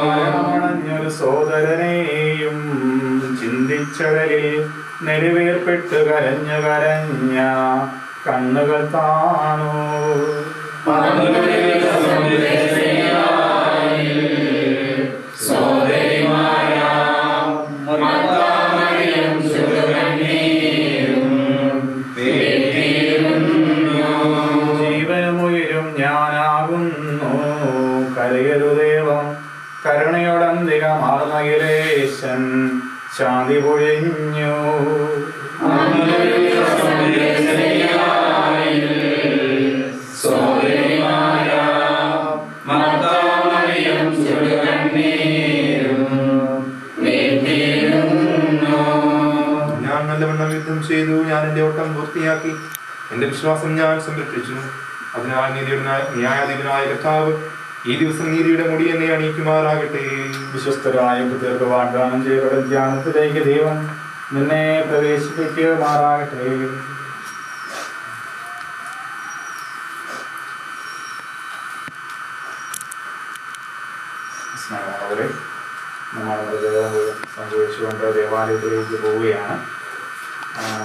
മരണമടഞ്ഞൊരു സോദരനെയും ചിന്തിച്ചവരിൽ നെടുവേർപ്പെട്ട് കരഞ്ഞു കരഞ്ഞ കണ്ണുകൾ താണു. ജീവനുമുയരും ഞാനാകുന്നു കരയരുദേവം കരുണയോടന്തികമാർന്നയിലേശൻ ശാന്തി പൊഴിഞ്ഞു. ഞാൻ നല്ലവണ്ണം യുദ്ധം ചെയ്തു, ഞാൻ എന്റെ ഓട്ടം പൂർത്തിയാക്കി, എന്റെ വിശ്വാസം ഞാൻ സംരക്ഷിച്ചു. അതിനാൽ ന്യായാധിപനായ കർത്താവ് ഈ ദിവസം നീതിയുടെ മുടി എന്നെ അണിയിക്കുമാറാകട്ടെ. വിശ്വസ്തരായ കുട്ടികൾക്ക് വാഗ്ദാനം ചെയ്യപ്പെട്ട ധ്യാനത്തിലേക്ക് ദൈവം നിന്നെ പ്രവേശിപ്പിക്കുമാറാകട്ടെ. സ്നേഹമുള്ളവരെ, നമ്മൾ മൃതദേഹം സംഭവിച്ചുകൊണ്ട് ദേവാലയത്തിലേക്ക് പോവുകയാണ്.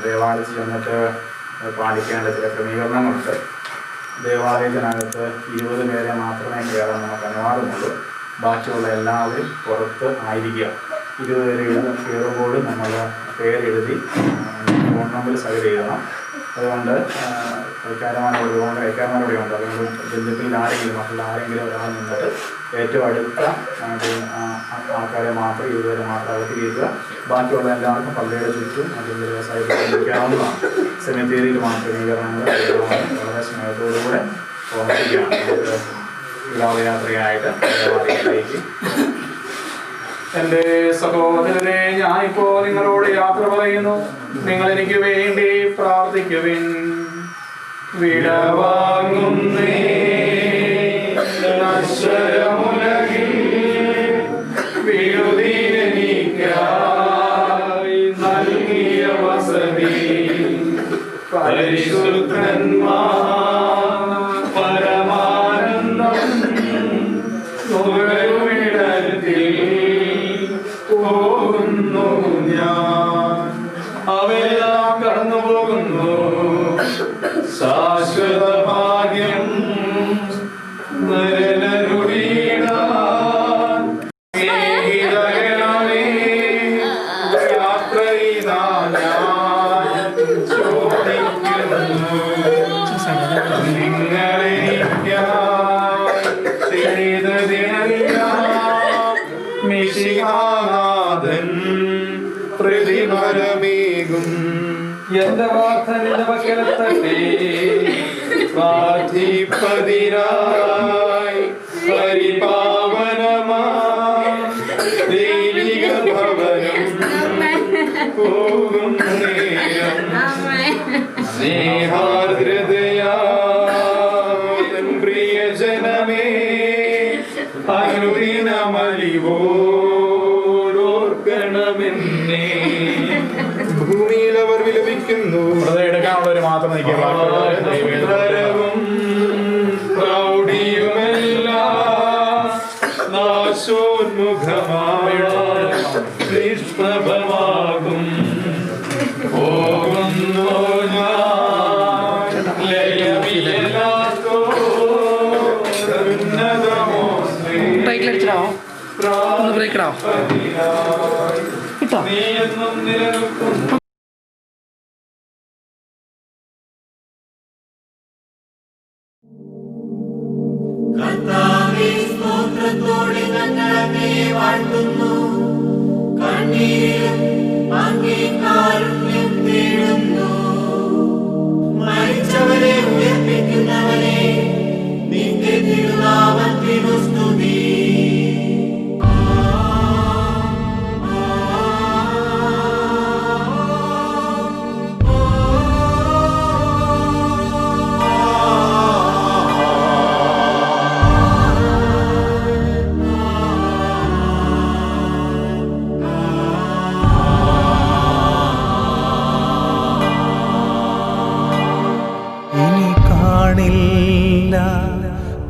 ദേവാലയത്തിൽ ചെന്നിട്ട് പാലിക്കേണ്ട ചില ക്രമീകരണങ്ങളുണ്ട്. ദേവാലയത്തിനകത്ത് 20 പേരെ മാത്രമേ കയറാൻ നമുക്ക് അനുവാദമുള്ളൂ. ബാക്കിയുള്ള എല്ലാവരും പുറത്ത് ആയിരിക്കുക. 20 പേര് കയറുമ്പോഴും നമ്മൾ പേരെഴുതി ഫോൺ നമ്പർ സൈഡ് ചെയ്യണം. അതുകൊണ്ട് കൈക്കാരന്മാരോട് ഉണ്ട്. അതുകൊണ്ട് ബന്ധുക്കളിൽ ആരെങ്കിലും മക്കളിൽ ആരെങ്കിലും ഒരാൾ നിന്നിട്ട് ഏറ്റവും അടുത്ത ആൾക്കാരെ മാത്രം 20 പേരെ മാത്രം അകത്ത് കയറ്റുക. ബാക്കിയുള്ള എല്ലാവർക്കും പള്ളിയുടെ ചുറ്റും അതിൻ്റെ സൈഡിൽ നിൽക്കാവുന്നതാണ്. സെമിത്തേരിയിൽ മാത്രം ക്രമീകരണങ്ങൾ വളരെ സ്നേഹത്തോടുകൂടെ ഓർമ്മിക്കുകയാണ്. നമുക്ക് വിലാപയാത്രയായിട്ട് ദേവാലയത്തിലേക്ക്. എൻ്റെ സഹോദരനെ, ഞാനിപ്പോൾ നിങ്ങളോട് യാത്ര പറയുന്നു. നിങ്ങൾ എനിക്ക് വേണ്ടി പ്രാർത്ഥിക്കുവിൻ. വിടവാങ്ങുന്നേ നശ്വരമുലകിൽ വിടുതിനെനിക്കായി നൽകിയ വസതി പരിശുദ്ധന്മാർ പരമാനന്ദം നുകരുമിടത്തിൽ പോകുന്നു ഞാൻ. അവയെല്ലാം കടന്നു പോകുന്നു. ശാശ്വത ഭാഗ്യം പ്രതിഫലമേകും. എന്റെ വാർത്തന്റെ പക്കലത്തേ പ്രാർത്ഥിപ്പതിരായി പരിപാവനമായി ദൈവിക ഭവനം പോകും നേരം സ്നേഹാർദ്രതയാൽ പ്രിയജനമേ അനുദിനമലിവോർക്കണമെന്നേ. ഭൂമിയിൽ അവർ വിലപിക്കുന്നു. എടുക്കാനുള്ളവർ മാത്രം പ്രൗഢിയുമെല്ലാം നാശോന്മുഖമായ നിഷ്പ്രഭമാകും. പോകുന്നു ഞാൻ ലയമില്ലാത്തോന്നതമോ നീയെന്നും നിലനിൽക്കുന്നു. കർത്താവേ, സ്തോത്രത്തോടെ ഞങ്ങൾ അങ്ങയെ വാഴ്ത്തുന്നു. കണ്ണീരിലും അങ്ങേ കാരുണ്യം തേടുന്നു. മരിച്ചവരെ ഉയർപ്പിക്കുന്നവനെ, നിന്റെ തിരുനാമത്തിനു സ്തുതി.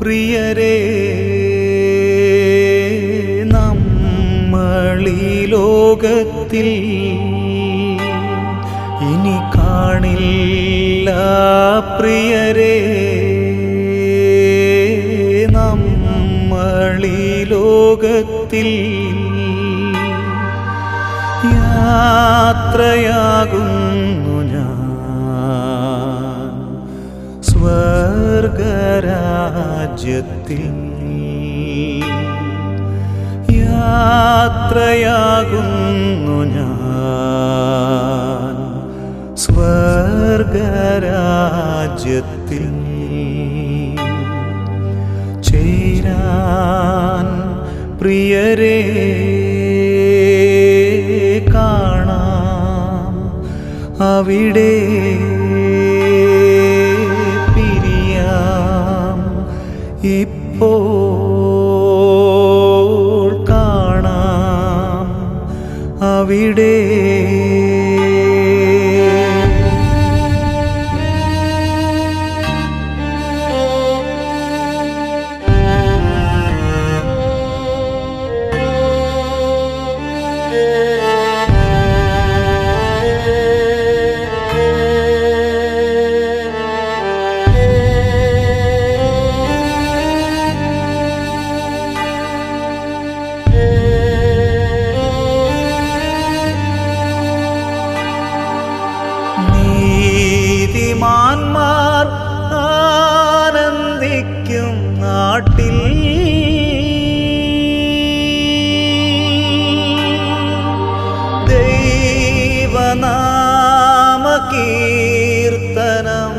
പ്രിയരേ, നമ്മളീ ലോകത്തിൽ ഇനി കാണില്ല. പ്രിയരേ, നമ്മളീ ലോകത്തിൽ യാത്രയാകുന്നു ഞാൻ സ്വർഗരാജ്യത്തിൽ. യാത്രയാകുന്നു ഞാൻ സ്വർഗരാജ്യത്തിൽ. ചേരാൻ പ്രിയരേ കാണാം അവിടെ. ഇപ്പോൾ കാണാം അവിടെ. നീതിമാന്മാർ ആനന്ദിക്കും നാട്ടിൽ ദൈവനാമകീർത്തനം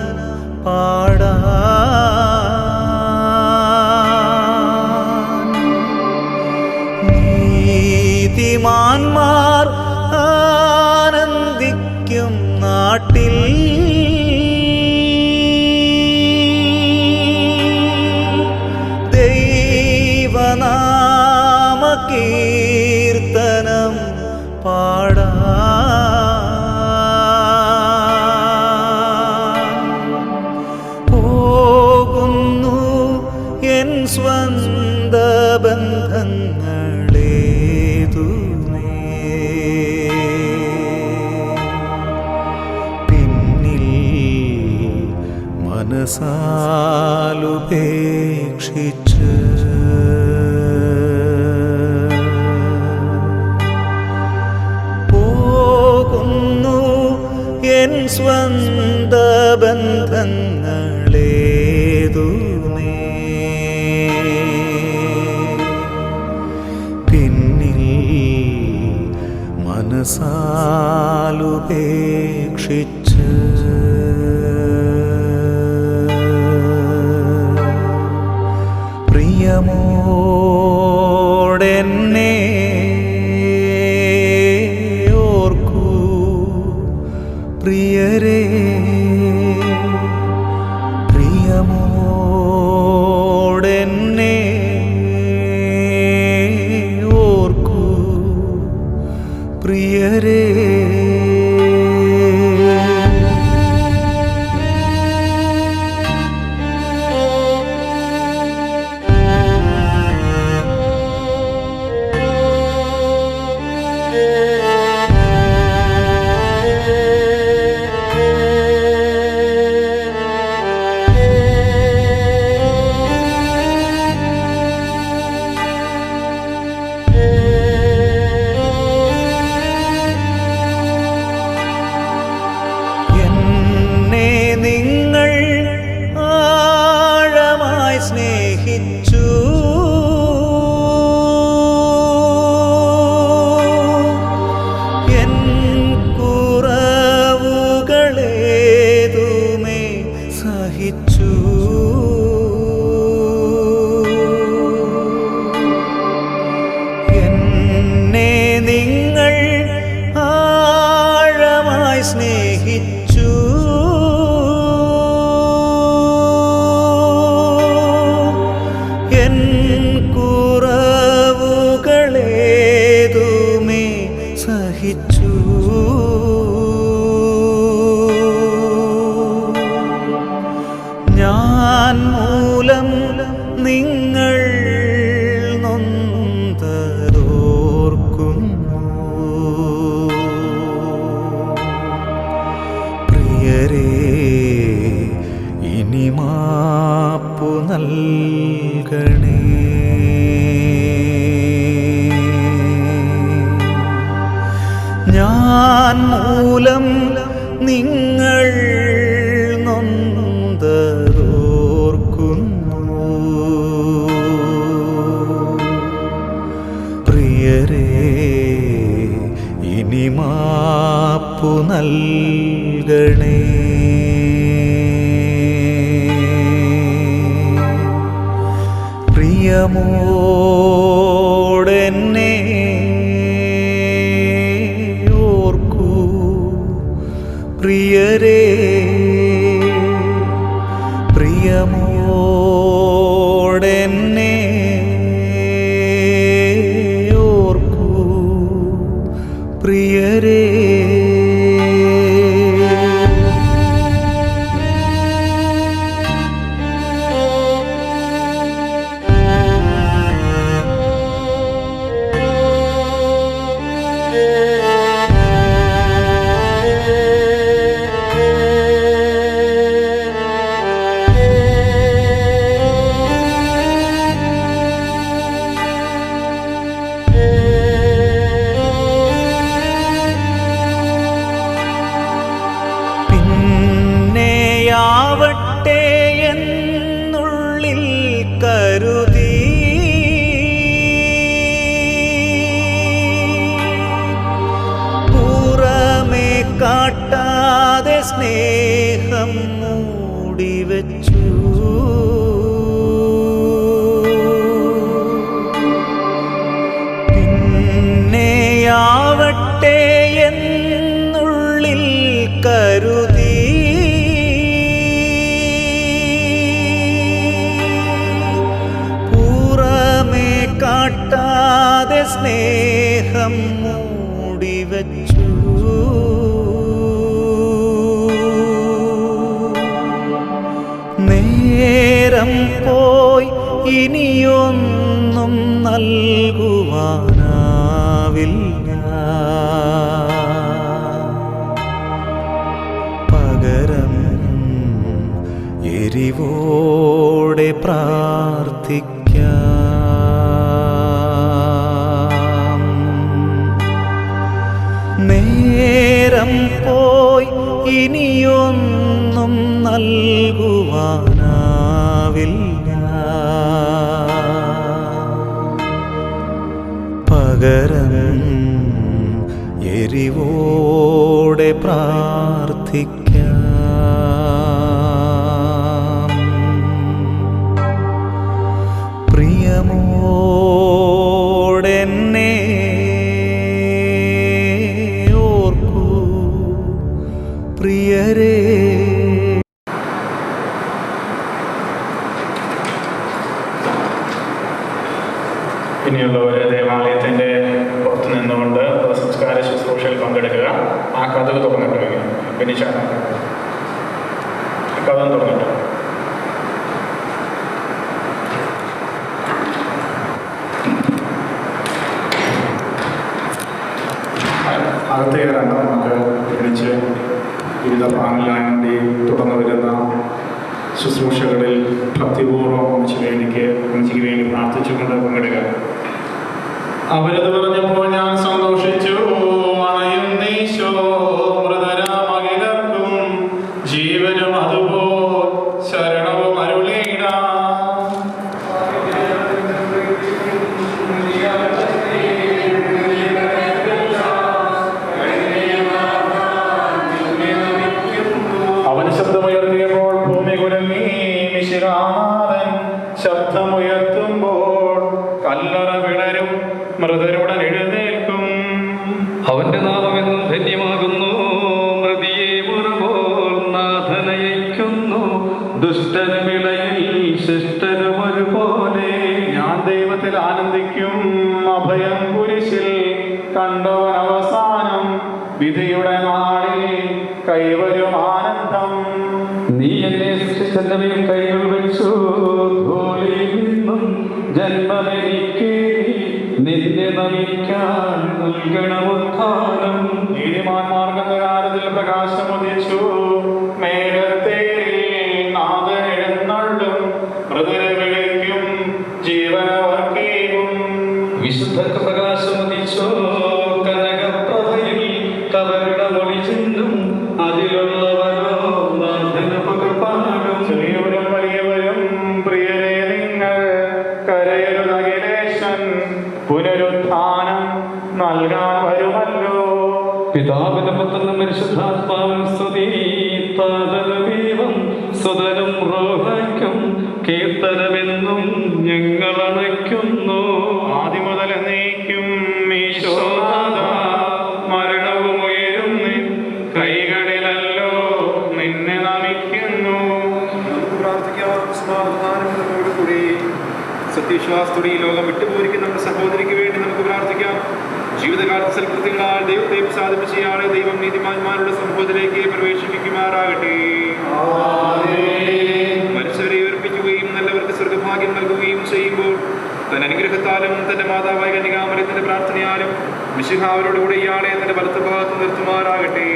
പാടാൻ. നീതിമാന്മാർ ആനന്ദിക്കും നാട്ടിൽ ദൈവനാമകീർത്തനം പാടാൻ. പോകുന്നു എൻ സ്വന്ത ബന്ധങ്ങളേതുമേ പിന്നിൽ മനസാലുപേക്ഷിച്ച് പോകുന്നു എൻ സ്വന്ത ബന്ധങ്ങളേതുമേ പിന്നിൽ മനസാലുപേക്ഷിച്ച് പ്രിയമോടെന്നെ ഓർക്കൂ പ്രിയരേ പ്രിയമോടെന്നെ ഓർക്കൂ പ്രിയരേ എന്നെ നിങ്ങൾ ആഴമായി സ്നേഹിച്ചു എൻ കുറവുകളേതുമേ സഹിച്ചു എന്നെ നിങ്ങൾ ആഴമായി സ്നേഹിച്ചു എൻ കുറവുകളേതുമേ സഹിച്ചു ഞാൻ മൂലം നിങ്ങൾ നൊന്തതോർക്കുന്നു പ്രിയരേ ഇനി മാപ്പു നൽകണേ ഞാൻ മൂലം നിങ്ങൾ നൊന്തതോർക്കുന്നു പ്രിയരേ ഇനി മാപ്പു നൽകണേ പ്രിയമോടെന്നെ ഓർക്കൂ പ്രിയരേ പ്രിയമോടെന്നെ ഓർക്കൂ പ്രിയരേ സ്നേഹം മൂടിവെച്ചു. പിന്നെയാവട്ടെ എന്നുള്ളിൽ കരുതി പുറമേ കാട്ടാതെ സ്നേഹം മൂടിവെച്ചു. നേരം പോയി ഇനിയൊന്നും നൽകുവാനാവില്ല. പകരം എരിവോടെ പ്രാർത്ഥിക്കാം. നേരം പോയി ഇനിയൊന്നും നൽകുവാനാവില്ല. പകരം എരിവോടെ പ്രാർത്ഥിക്കാം. പ്രിയമോടെന്നെ ഓർക്കൂ പ്രിയരേ. ഇനിയുള്ളവർ ദേവാലയത്തിൻ്റെ പുറത്ത് നിന്നുകൊണ്ട് സംസ്കാര ശുശ്രൂഷയിൽ പങ്കെടുക്കുക. ആ കഥകൾ തുറന്നിട്ട് വയ്ക്കുക. ബെനിച്ചാണ് കഥ തുറന്നിട്ട് അകത്ത് കയറാണ്ട് നമുക്ക് പിടിച്ച് വിവിധ ഭാഗങ്ങളിലായി വേണ്ടി തുടർന്ന് വരുന്ന ശുശ്രൂഷകളിൽ ഭക്തിപൂർവ്വം ഒന്നിച്ചിക്ക് വേണ്ടി പ്രാർത്ഥിച്ചുകൊണ്ട് പങ്കെടുക്കുക. അവരത് പറഞ്ഞപ്പോൾ ഞാൻ സന്തോഷിച്ചു. അണയുന്നീശോ മൃതരാമകിലർക്കും ജീവനും അതുപോൽ ശരണവും അരുളീടാം. അവൻ ശബ്ദമുയർത്തിയപ്പോൾ ഭൂമി കുലുങ്ങി. മിശിഹാനാഥൻ ശബ്ദമുയർത്തുമ്പോൾ കല്ലറ വിടരും, മൃതരുടൻ എഴുന്നേൽക്കും. അവന്റെ നാമമെന്നും ധന്യമാകുന്നു. മൃതിയെ മുറപോൽ നാഥനയിക്കുന്നു. ദുഷ്ടനുമിളയിൽ ശിഷ്ടനും ഒരുപോലെ. ഞാൻ ദൈവത്തിൽ ആനന്ദിക്കും. അഭയം കുരിശിൽ കണ്ടവൻ അവസാനം. വിധിയുടെ നാളിൽ കൈവരും ആനന്ദം. നീ എന്നെ സൃഷ്ടിച്ചെന്റെ മേൽ കൈകൾ വെച്ചു. ധൂളിയിൽ നിന്നും ജന്മമെനിക്ക് നിന്നെ നമിക്കാൻ നൽകണമുത്ഥാനം. നീതിമാന്മാർക്ക് അന്ധകാരത്തിൽ പ്രകാശമുദിച്ചു. മേഘത്തേരിൽ നാഥൻ എഴുന്നള്ളും. മൃതരെ വിളിക്കും, ജീവനവർക്കേകും. വിശുദ്ധർക്ക് പ്രകാശമുദിച്ചു. കനകപ്രഭയിൽ കബറിടമൊളി ചിന്തും. അതിലുള്ളവരോ നാഥന് പകർപ്പാടും. ചെറിയവരും വലിയവരും പ്രിയരെ നിങ്ങൾ കരയരുതഖിലേശൻ. പുനരുത്ഥാനം നൽകാൻ വരുമല്ലോ. പിതാവിനും പുത്രനും പരിശുദ്ധാത്മാവിനും സ്തുതി. താതനുമേവം സുതനും റോഹയ്ക്കും കീർത്തനമെന്നും ഞങ്ങൾ അണയ്ക്കുന്നു. ആദ്യം മുതൽ എന്നേക്കും ഈശോനാഥ, മരണവും ഉയരും നിൻ കൈകളിലല്ലോ നിന്നെ നമിക്കുന്നു. സത്യവിശ്വാസത്തോടെ ഈ ലോകം വിട്ടുപോയിരിക്കുന്ന നമ്മുടെ സഹോദരിക്ക് വേണ്ടി നമുക്ക് പ്രാർത്ഥിക്കാം. ജീവിതകാലത്ത് സൽകൃത്യങ്ങളാൽ ദൈവത്തെ സാധിപ്പിച്ചയാളെ ദൈവം നീതിമാന്മാരുടെ സമൂഹത്തിലേക്ക് പ്രവേശിപ്പിക്കുമാറാകട്ടെ. മരിച്ചവരെ ഉയർപ്പിക്കുകയും നല്ലവർക്ക് സ്വർഗഭാഗ്യം നൽകുകയും ചെയ്യുമ്പോൾ തന്റെ അനുഗ്രഹത്താലും തന്റെ മാതാവായ കന്യകാമറിയത്തിന്റെ പ്രാർത്ഥനയാലും മിശിഹ അവരോടുകൂടെ ഇയാളെ തന്റെ വലത്തുഭാഗത്ത് നിർത്തുമാറാകട്ടെ.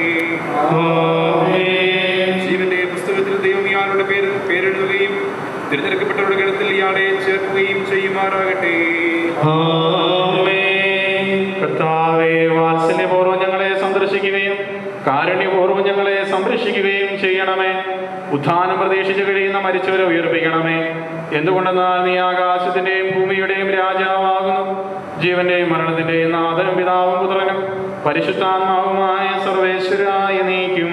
ജീവന്റെ പുസ്തകത്തിൽ ദൈവം ഇയാളുടെ പേരെഴുതുകയും തിരഞ്ഞെടുക്കപ്പെട്ടവരുടെ ഗണത്തിൽ ഇയാളെ ചേർക്കുകയും ചെയ്യുമാറാകട്ടെ. കർത്താവേ, വാത്സല്യപൂർവ്വം ഞങ്ങളെ സന്ദർശിക്കുകയും കാരുണ്യപൂർവ്വം ഞങ്ങളെ സംരക്ഷിക്കുകയും ചെയ്യണമേ. ഉത്ഥാനം പ്രതീക്ഷിച്ച് കഴിയുന്ന മരിച്ചവരെ ഉയർപ്പിക്കണമേ. എന്തുകൊണ്ടെന്നാൽ നീ ആകാശത്തിന്റെയും ഭൂമിയുടെയും രാജാവാകുന്നു. ജീവന്റെയും മരണത്തിന്റെയും നാഥനും പിതാവും പുത്രനും പരിശുദ്ധാത്മാവുമായ സർവേശ്വരായ നീക്കും.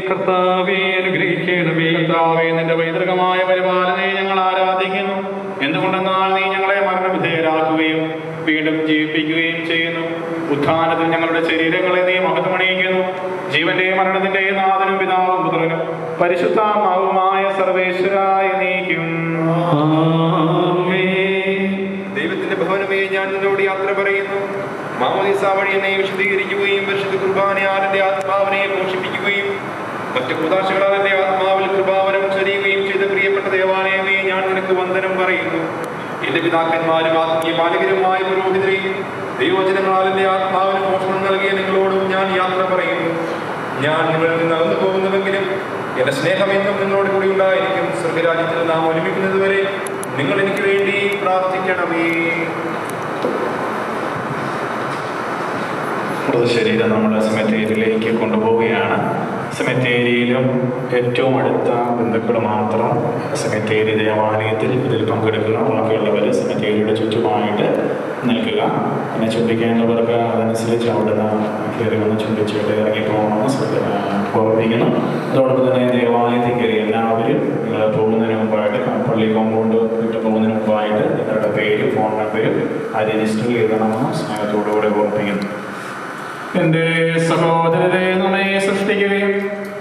കർത്താവേ അനുഗ്രഹിക്കണമേ. കർത്താവേ, നിന്റെ പൈതൃകമായ പരിപാലനയെ ഞങ്ങൾ ആരാധിക്കുന്നു. എന്തുകൊണ്ടെന്നാൽ നീ ഞങ്ങളെ മരണവിധേയരാക്കുകയും വീണ്ടും ജീവിപ്പിക്കുകയും ചെയ്യുന്നു. ഉത്ഥാനത്തിൽ ഞങ്ങളുടെ ശരീരങ്ങളെ നീ മഹത്വമണിയിക്കുന്നു. ജീവന്റെയും മരണത്തിന്റെയും നാഥനും പിതാവും പുത്രനും പരിശുദ്ധാത്മാവുമായ സർവേശ്വരായ നീക്കും. ദൈവത്തിന്റെ ഭവനമേ, ഞാൻ നിന്നോട് യാത്ര പറയുന്നു. മാമോദീസ വഴി എന്നെ വിശദീകരിക്കുകയും പരിശുദ്ധ കുർബാനയാൽ എന്റെ ആത്മാവിനെ പോഷിപ്പിക്കുകയും മറ്റു കുദാശകളാൽ എന്റെ ആത്മാവിൽ കൃപാവനം ചൊരിയുകയും ചെയ്ത പ്രിയപ്പെട്ട ദേവാലയമേ, ഞാൻ നിനക്ക് വന്ദനം പറയുന്നു. എന്റെ പിതാക്കന്മാരും ആത്മീയ ബാലകരുമായ പുരോഹിതരെയും ദൈവവചനങ്ങളാൽ എന്റെ ആത്മാവിന് പോഷണം നൽകിയ നിങ്ങളോടും ഞാൻ യാത്ര പറയുന്നു. ഞാൻ നിങ്ങളിൽ നിന്ന് അകന്നു പോകുന്നുവെങ്കിലും എന്റെ സ്നേഹം എന്നും നിങ്ങളോട് കൂടി ഉണ്ടായിരിക്കും. സ്വർഗരാജ്യത്തിൽ നാം ഒരുമിക്കുന്നത് വരെ നിങ്ങൾ എനിക്ക് വേണ്ടി പ്രാർത്ഥിക്കണമേ. മൃതശരീരം നമ്മുടെ സെമിത്തേരിയിലേക്ക് കൊണ്ടുപോവുകയാണ്. സെമിത്തേരിയിലും ഏറ്റവും അടുത്ത ബന്ധുക്കൾ മാത്രം സെമിത്തേരി ദേവാലയത്തിൽ ഇതിൽ പങ്കെടുക്കുക. ബാക്കിയുള്ളവർ സെമിത്തേരിയുടെ ചുറ്റുമായിട്ട് നിൽക്കുക. പിന്നെ ചുംബിക്കേണ്ടവർക്ക് അതനുസരിച്ച് അവിടുന്ന് കയറി വന്ന് ചുംബിച്ചിട്ട് ഇറങ്ങിപ്പോകണമെന്ന് ഓർമ്മിപ്പിക്കുന്നു. അതോടൊപ്പം തന്നെ ദേവാലയത്തിൽ കയറി എല്ലാവരും നിങ്ങൾ പോകുന്നതിന് മുമ്പായിട്ട് പള്ളി കോമ്പൗണ്ട് വിട്ട് പോകുന്നതിന് മുമ്പായിട്ട് നിങ്ങളുടെ പേരും ഫോൺ നമ്പരും ആ രജിസ്റ്റർ ചെയ്യണമെന്ന് സ്നേഹത്തോടുകൂടി ഓർമ്മിപ്പിക്കുന്നു. എന്റെ സഹോദരരെ, നമ്മെ സൃഷ്ടിക്കുകയും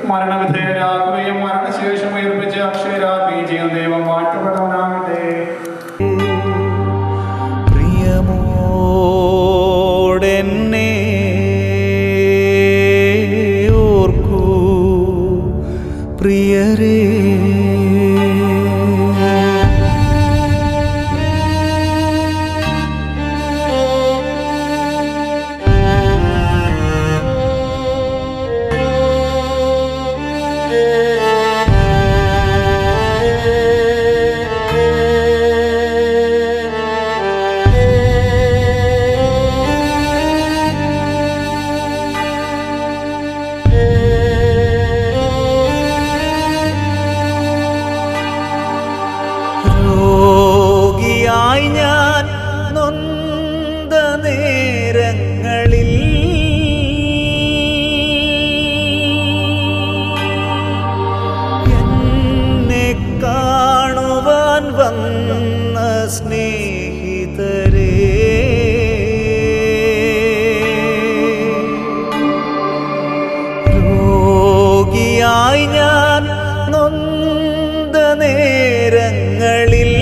മരണവിധേയരാക്കുകയും മരണശേഷം ഉയർപ്പിച്ച് അക്ഷയരാക്കുകയും ചെയ്യുന്ന ദൈവം വാഴ്ത്തപ്പെടാനാകട്ടെ. പ്രിയമോടെന്നെ ഓർക്കൂ പ്രിയരേ. രോഗിയായി ഞാൻ നൊന്ത നേരങ്ങളിൽ എന്നെ കാണുവാൻ വന്ന സ്നേഹിതരേ, രോഗിയായി ഞാൻ നൊന്ത നേരങ്ങളിൽ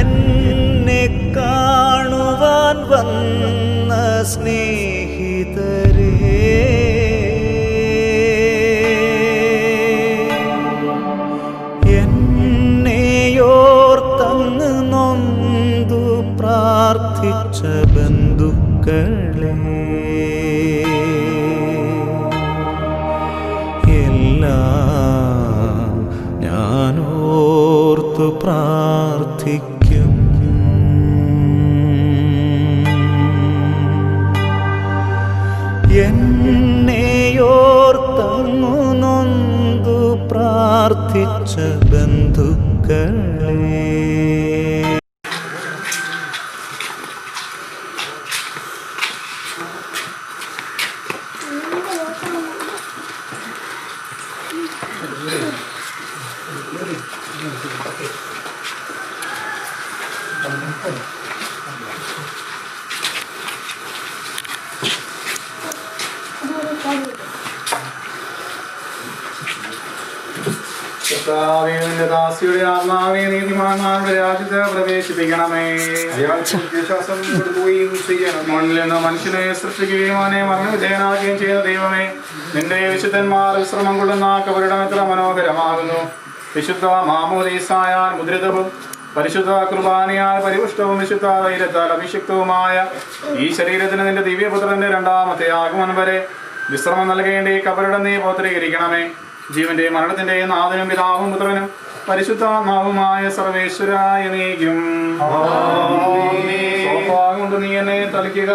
എന്നെ കാണുവാൻ വന്ന സ്നേഹിതരേ, എന്നെയോർത്തങ്ങ് നൊന്തു പ്രാർത്ഥിച്ച ബന്ധുക്കളെ, എല്ലാം ഞാനോർത്തു പ്രാർത്ഥിക്കും. എന്നെയോർത്തങ്ങു നൊന്തു പ്രാർത്ഥിച്ച ബന്ധുക്കളെ, കർത്താവേ, നിന്റെ ദാസിയുടെ ആത്മാവേ നീതിമാന്മാരുടെ രാജ്യത്ത് പ്രവേശിപ്പിക്കണമേ. വിശ്വാസം കൊടുക്കുകയും ചെയ്യണം. മണ്ണിൽ നിന്ന് മനുഷ്യനെ സൃഷ്ടിക്കുകയും അവനെ മരണവിധേയനാക്കുകയും ചെയ്ത ദൈവമേ, നിന്റെ വിശുദ്ധന്മാർ വിശ്രമം കൊള്ളുന്ന കബറിടം എത്ര മനോഹരമാകുന്നു. വിശുദ്ധ മാമോദീസായാൽ മുദ്രിതവും പരിശുദ്ധ കുർബാനയാൽ പരിപുഷ്ടവും വിശുദ്ധ തൈലത്താൽ അഭിഷിക്തവുമായ ഈ ശരീരത്തിന് നിന്റെ ദിവ്യപുത്രന്റെ രണ്ടാമത്തെ ആഗമനം വരെ വിശ്രമം നൽകേണ്ടി കബറിടം നീ പൗത്രീകരിക്കണമേ. ജീവന്റെയും മരണത്തിന്റെയും നാഥനും പിതാവും പുത്രനും പരിശുദ്ധാത്മാവുമായ സർവേശ്വരായ നീക്കും. കൊണ്ട് നീ എന്നെ തളിക്കുക,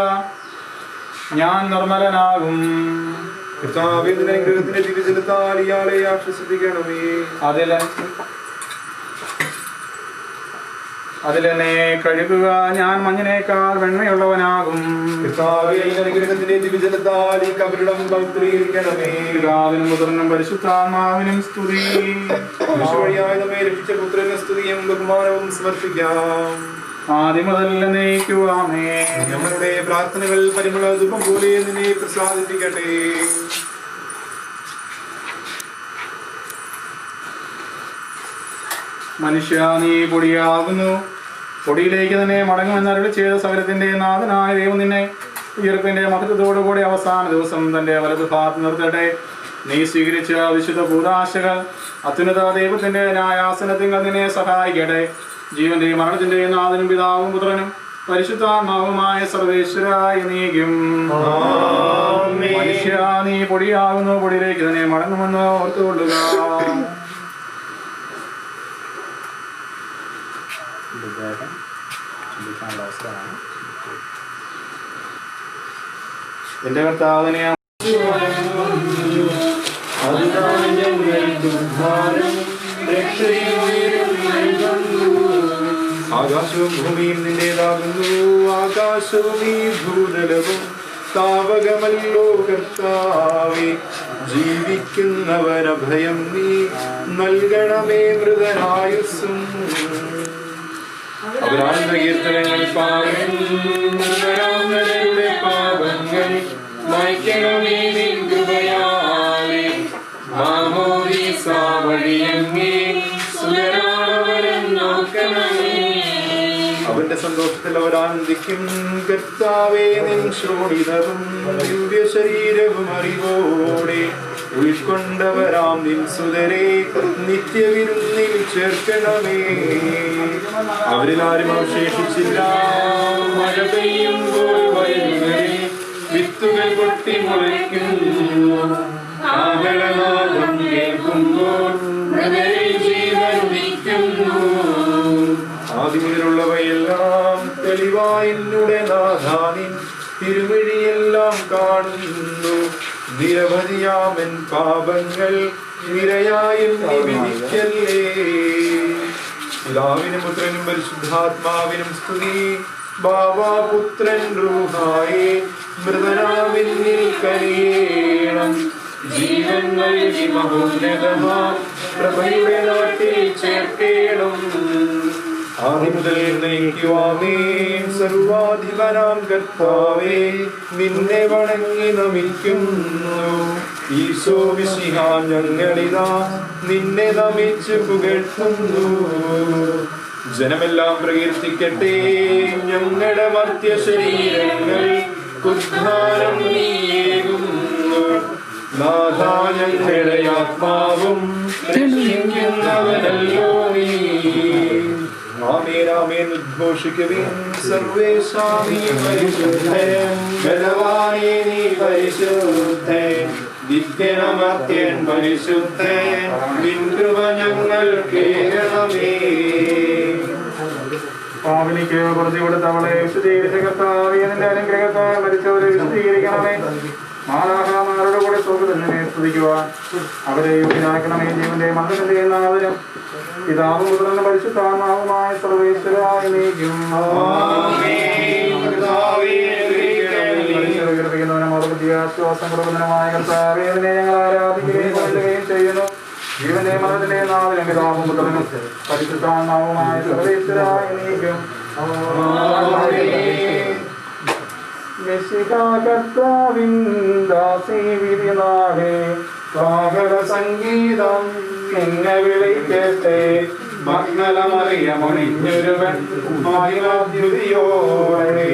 ഞാൻ നിർമ്മലനാകും. അനുഗ്രഹത്തിന്റെ ദിവ്യജലത്താൽ ഇയാളെ ആശ്വസിപ്പിക്കണമേ. അതിൽ അതിലെന്നെ കഴുകുക, ഞാൻ മഞ്ഞിനേക്കാൾ വെണ്മയുള്ളവനാകും. അനുഗ്രഹത്തിന്റെ ദിവജനത്താൽ ഈ കബരിടം പവിത്രീകരിക്കണമേ. പിതാവിനും പുത്രനും പരിശുദ്ധാത്മാവിനും സ്തുതി. വഴിയായി നമ്മെ രക്ഷിച്ച പുത്രന് സ്തുതിയും ബഹുമാനവും സമർപ്പിക്കാം. ആദ്യം മുതൽ നയിക്കുവാമേ. ഞങ്ങളുടെ പ്രാർത്ഥനകൾ പരിമള ധൂപം പോലെ നിന്നെ പ്രസാദിപ്പിക്കട്ടെ. മനുഷ്യ, നീ പൊടിയാകുന്നു, പൊടിയിലേക്ക് തന്നെ മടങ്ങുമെന്ന് അരുളി ചെയ്ത സകലത്തിന്റെ നാഥനായ ദൈവം നിന്നെ ഉയർപ്പിന്റെ മഹത്വത്തോടുകൂടി അവസാന ദിവസം തന്റെ വലതുഭാഗത്ത് നിർത്തട്ടെ. നീ സ്വീകരിച്ച വിശുദ്ധ കൂദാശകൾ അത്യുന്നത ദൈവത്തിന്റെ ന്യായാസനത്തിൽ നിന്നെ സഹായിക്കട്ടെ. ജീവന്റെ മരണത്തിന്റെ നാഥനും പിതാവും പുത്രനും പരിശുദ്ധാത്മാവുമായ സർവേശ്വരായി നീക്കും. മനുഷ്യ, നീ പൊടിയാകുന്നു, പൊടിയിലേക്ക് തന്നെ മടങ്ങുമെന്ന് ഓർത്തുകൊള്ളുക. എന്റെ കർത്താവിനെ ആകാശവും ഭൂമിയും നിന്റേതാകുന്നു. ആകാശവും ഈ ഭൂതലവും താവകമല്ലോ കർത്താവേ. ജീവിക്കുന്നവനഭയം നീ നൽകണമേ മൃതനായുസ്സും. അവരാന്റെ കീർത്തനങ്ങൾ പാവങ്ങളുടെ പാപങ്ങൾ മായ്ക്കണമേ നിൻ കൃപയാലേ. മാമോദീസ വഴിയങ്ങേ സുതരാണവരം നോക്കണമേ. അവന്റെ സന്തോഷത്തിൽ അവരാനന്ദിക്കും. കർത്താവേ, നിൻ ശ്രോണിതവും ദിവ്യ ശരീരവും അറിവോടെ ഉൾക്കൊണ്ടവരാം നിൻ സുതരെ നിത്യവിരുന്നിൽ ചേർക്കണമേ. അവരിൽ ആരും അവശേഷിച്ചില്ല. മഴ പെയ്യുമ്പോൾ വയലുകളിൽ വിത്തുകൾ പൊട്ടി മുളയ്ക്കുന്നു. ആഹളനാദം കേൾക്കുമ്പോൾ ജീവനുദിക്കുന്നു. ആദിമുതലുള്ളവയെല്ലാം തെളിവായിന്നുടെ നാഥാനിൻ തിരുമിഴിയെല്ലാം കാണുന്നു. നിരവധിയാമൻ പാപങ്ങൾ നിരയായും വിധിക്കല്ലേ. പിതാവിനും പുത്രനും പരിശുദ്ധാത്മാവിനും സ്തുതി. ബാവാപുത്രൻ റൂഹായേ മൃതനാവിന്നിൽ കനിയേണം. ജീവൻ നൽകി മഹോന്നതമാ പ്രഭയുടെ നാട്ടിൽ ചേർക്കേണം. ആദ്യം മുതൽ നയിക്കുവാമേൻ. സർവാധിപനാം കർത്താവേ, നിന്നെ വണങ്ങി നമിക്കുന്നു. ഈശോ മിശിഹാ, ഞങ്ങളിതാ നിന്നെ നമിച്ചു പുകഴ്ത്തുന്നു. ജനമെല്ലാം പ്രകീർത്തിക്കട്ടെ ഞങ്ങളുടെ മർത്യ ശരീരങ്ങൾ ഉദ്ധാരം നീയേകുന്നു. നാഥാ, ഞങ്ങളുടെ ആത്മാവും രക്ഷിക്കുന്നവനല്ലോ നീ. ആമേൻ ആമേൻ ഉദ്ഘോഷിക്കുവിൻ. സർവേശാമീ പരിശുദ്ധൻ, ബലവാനേ നീ പരിശുദ്ധൻ, നിത്യനമർത്യൻ പരിശുദ്ധൻ, നിൻ കൃപ ഞങ്ങൾ കേൾക്കണമേ. പാവനിക്ക് പുറത്തു കൊടുത്തവളെ വിശുദ്ധീകരിച്ച കർത്താവേ, നിന്റെ അനുഗ്രഹത്താൽ മരിച്ചവരെ വിശുദ്ധീകരിക്കണമേ. മാലാഖമാരുടെ കൂടെ സ്വർഗ്ഗത്തിനെ സ്തുതിക്കുവാൻ അവരെ യോഗ്യനാക്കണമേ. ജീവന്റെ മരണത്തിന്റെ നാഥനും പിതാവും പുത്രനും പരിശുദ്ധാത്മാവുമായ സർവേശ്വരായ നീക്കും. പരിശോധിക്കുന്നവനും ബുദ്ധിയാശ്വാസം കൊടുക്കുന്നതിനുമായ കർത്താവേ, അതിനെ ഞങ്ങൾ ആരാധിക്കുകയും കൊല്ലുകയും ചെയ്യുന്നു. ജീവന്റെ മരണത്തിന്റെ നാഥനും പിതാവും പുത്രനും പരിശുദ്ധാത്മാവുമായ സർവേശ്വരായ നീക്കും. കർത്താവിൻ ദാസീവിധിനാളെ കാഹള സംഗീതം നിന്നെ വിളിക്കട്ടെ. മഗ്നലമറിയമണിഞ്ഞൊരുവൻ മായുദ്ധിയോടെ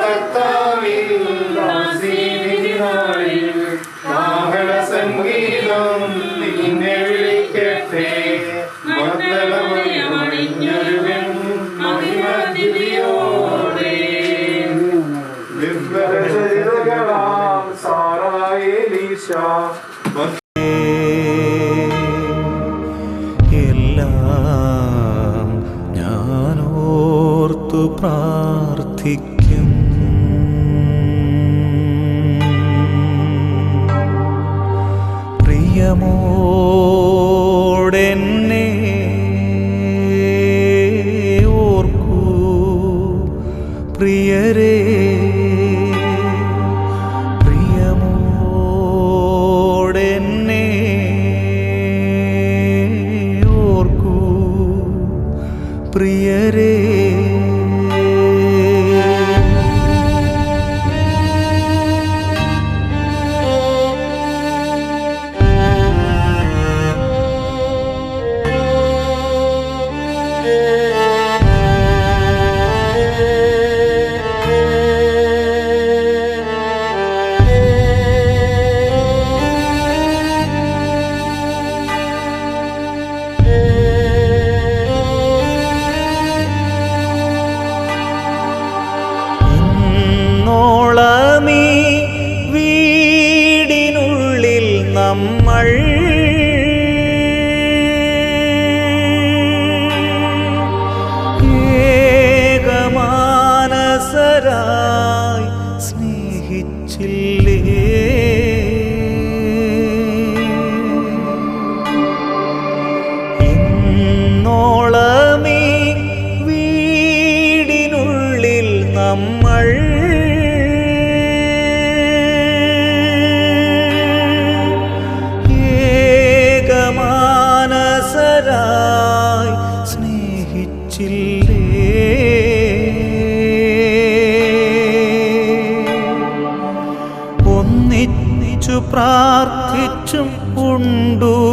കർത്താവിൻ ദാസീവിധിനാളെ കാഹള സംഗീതം നിന്നെ വിളിക്കട്ടെ. മഗ്നലമറിയമണിഞ്ഞൊരുവൻ മായുദ്ധിയോടെ വിവരചരിതകളാം സാറായേലീശ എല്ലാം ഞാനോർത്തു പ്രാർത്ഥിക്കും. പ്രിയമോടെന്നെ പ്രിയരേ പ്രിയമോടെന്നെ ഓർക്കൂ പ്രിയരേ വീടിനുള്ളിൽ നമ്മൾ ഏകമാനസരായി സ്നേഹിച്ചില്ലേ ഇന്നോളമീ വീടിനുള്ളിൽ നമ്മൾ ഏകമാനസരായി സ്നേഹിച്ചില്ലേ ഒന്നിച്ചു പ്രാർത്ഥിച്ചും ഉണ്ടുമുറങ്ങിയും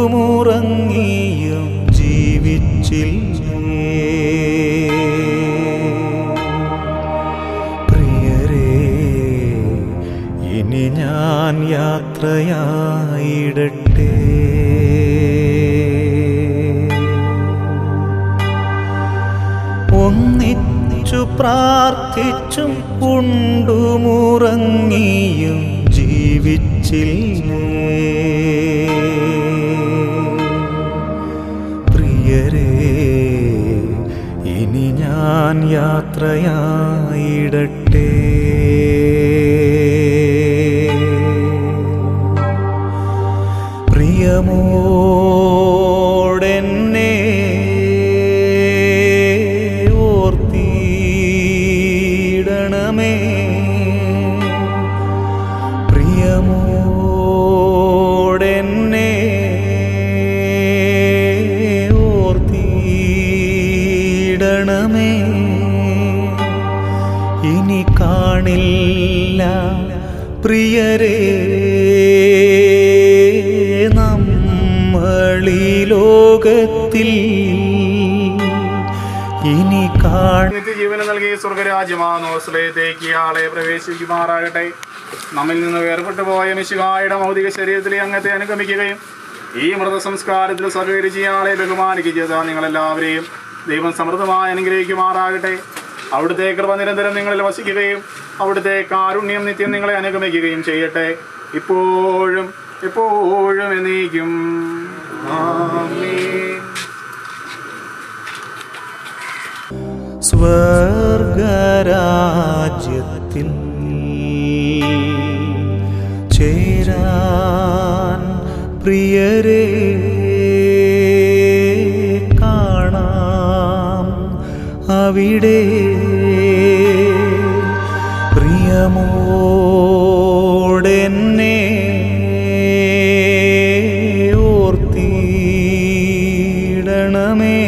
ജീവിച്ചില്ലേ പ്രിയരേ ഇനി ഞാൻ യാത്രയായിടട്ടെ ഒന്നിച്ചു പ്രാർത്ഥിച്ചും ഉണ്ടുമുറങ്ങിയും ജീവിച്ചില്ലേ പ്രിയരേ ഇനി ഞാൻ യാത്രയായിടട്ടെ പ്രിയമോടെന്നെ ഓർത്തിടണമേ പ്രിയമോടെന്നെ ഓർത്തിടണമേ ഇനി കാണില്ല പ്രിയരേ നമ്മളീ ലോകത്തിൽ ഇനി നിത്യജീവനം നൽകി സ്വർഗരാജ്യമാനോസ്ലയത്തേക്ക് ആളെ പ്രവേശിക്കുമാറാകട്ടെ. നമ്മിൽ നിന്ന് വേർപെട്ടു പോയ മിശിഹായുടെ ഭൗതിക ശരീരത്തിലെ അംഗത്തെ അനുഗമിക്കുകയും ഈ മൃതസംസ്കാരത്തിൽ സഹകരിച്ച് ആളെ ബഹുമാനിക്കുകയും ചെയ്ത നിങ്ങളെല്ലാവരെയും ദൈവം സമൃദ്ധമായി അനുഗ്രഹിക്കുമാറാകട്ടെ. അവിടുത്തെ കൃപ നിരന്തരം നിങ്ങളിൽ വസിക്കുകയും അവിടുത്തെ കാരുണ്യം നിത്യം നിങ്ങളെ അനുഗമിക്കുകയും ചെയ്യട്ടെ, ഇപ്പോഴും എപ്പോഴും എന്നേക്കും. ആമേൻ. സ്വർഗരാജ്യത്തിൽ ചേരാൻ പ്രിയരേ കാണാം അവിടെ പ്രിയമോടെന്നെ ഓർത്തിടണമേ.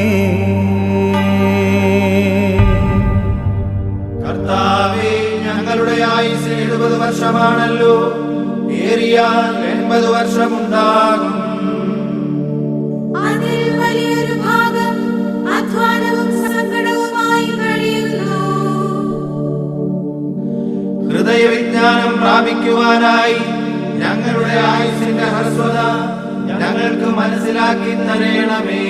കർത്താവേ, ഞങ്ങളുടെ ആയുസ് 70 വർഷമാണല്ലോ, ഏറിയാൽ 80 വർഷമുണ്ടാകും. അതിൽ വലിയൊരു ഭാഗം അധ്വാനവും സങ്കടവുമായി കഴിയുന്നു. ഹൃദയവിജ്ഞാനം പ്രാപിക്കുവാനായി ഞങ്ങളുടെ ആയുസിന്റെ ഹ്രസ്വത ഞങ്ങൾക്ക് മനസ്സിലാക്കി തരണമേ.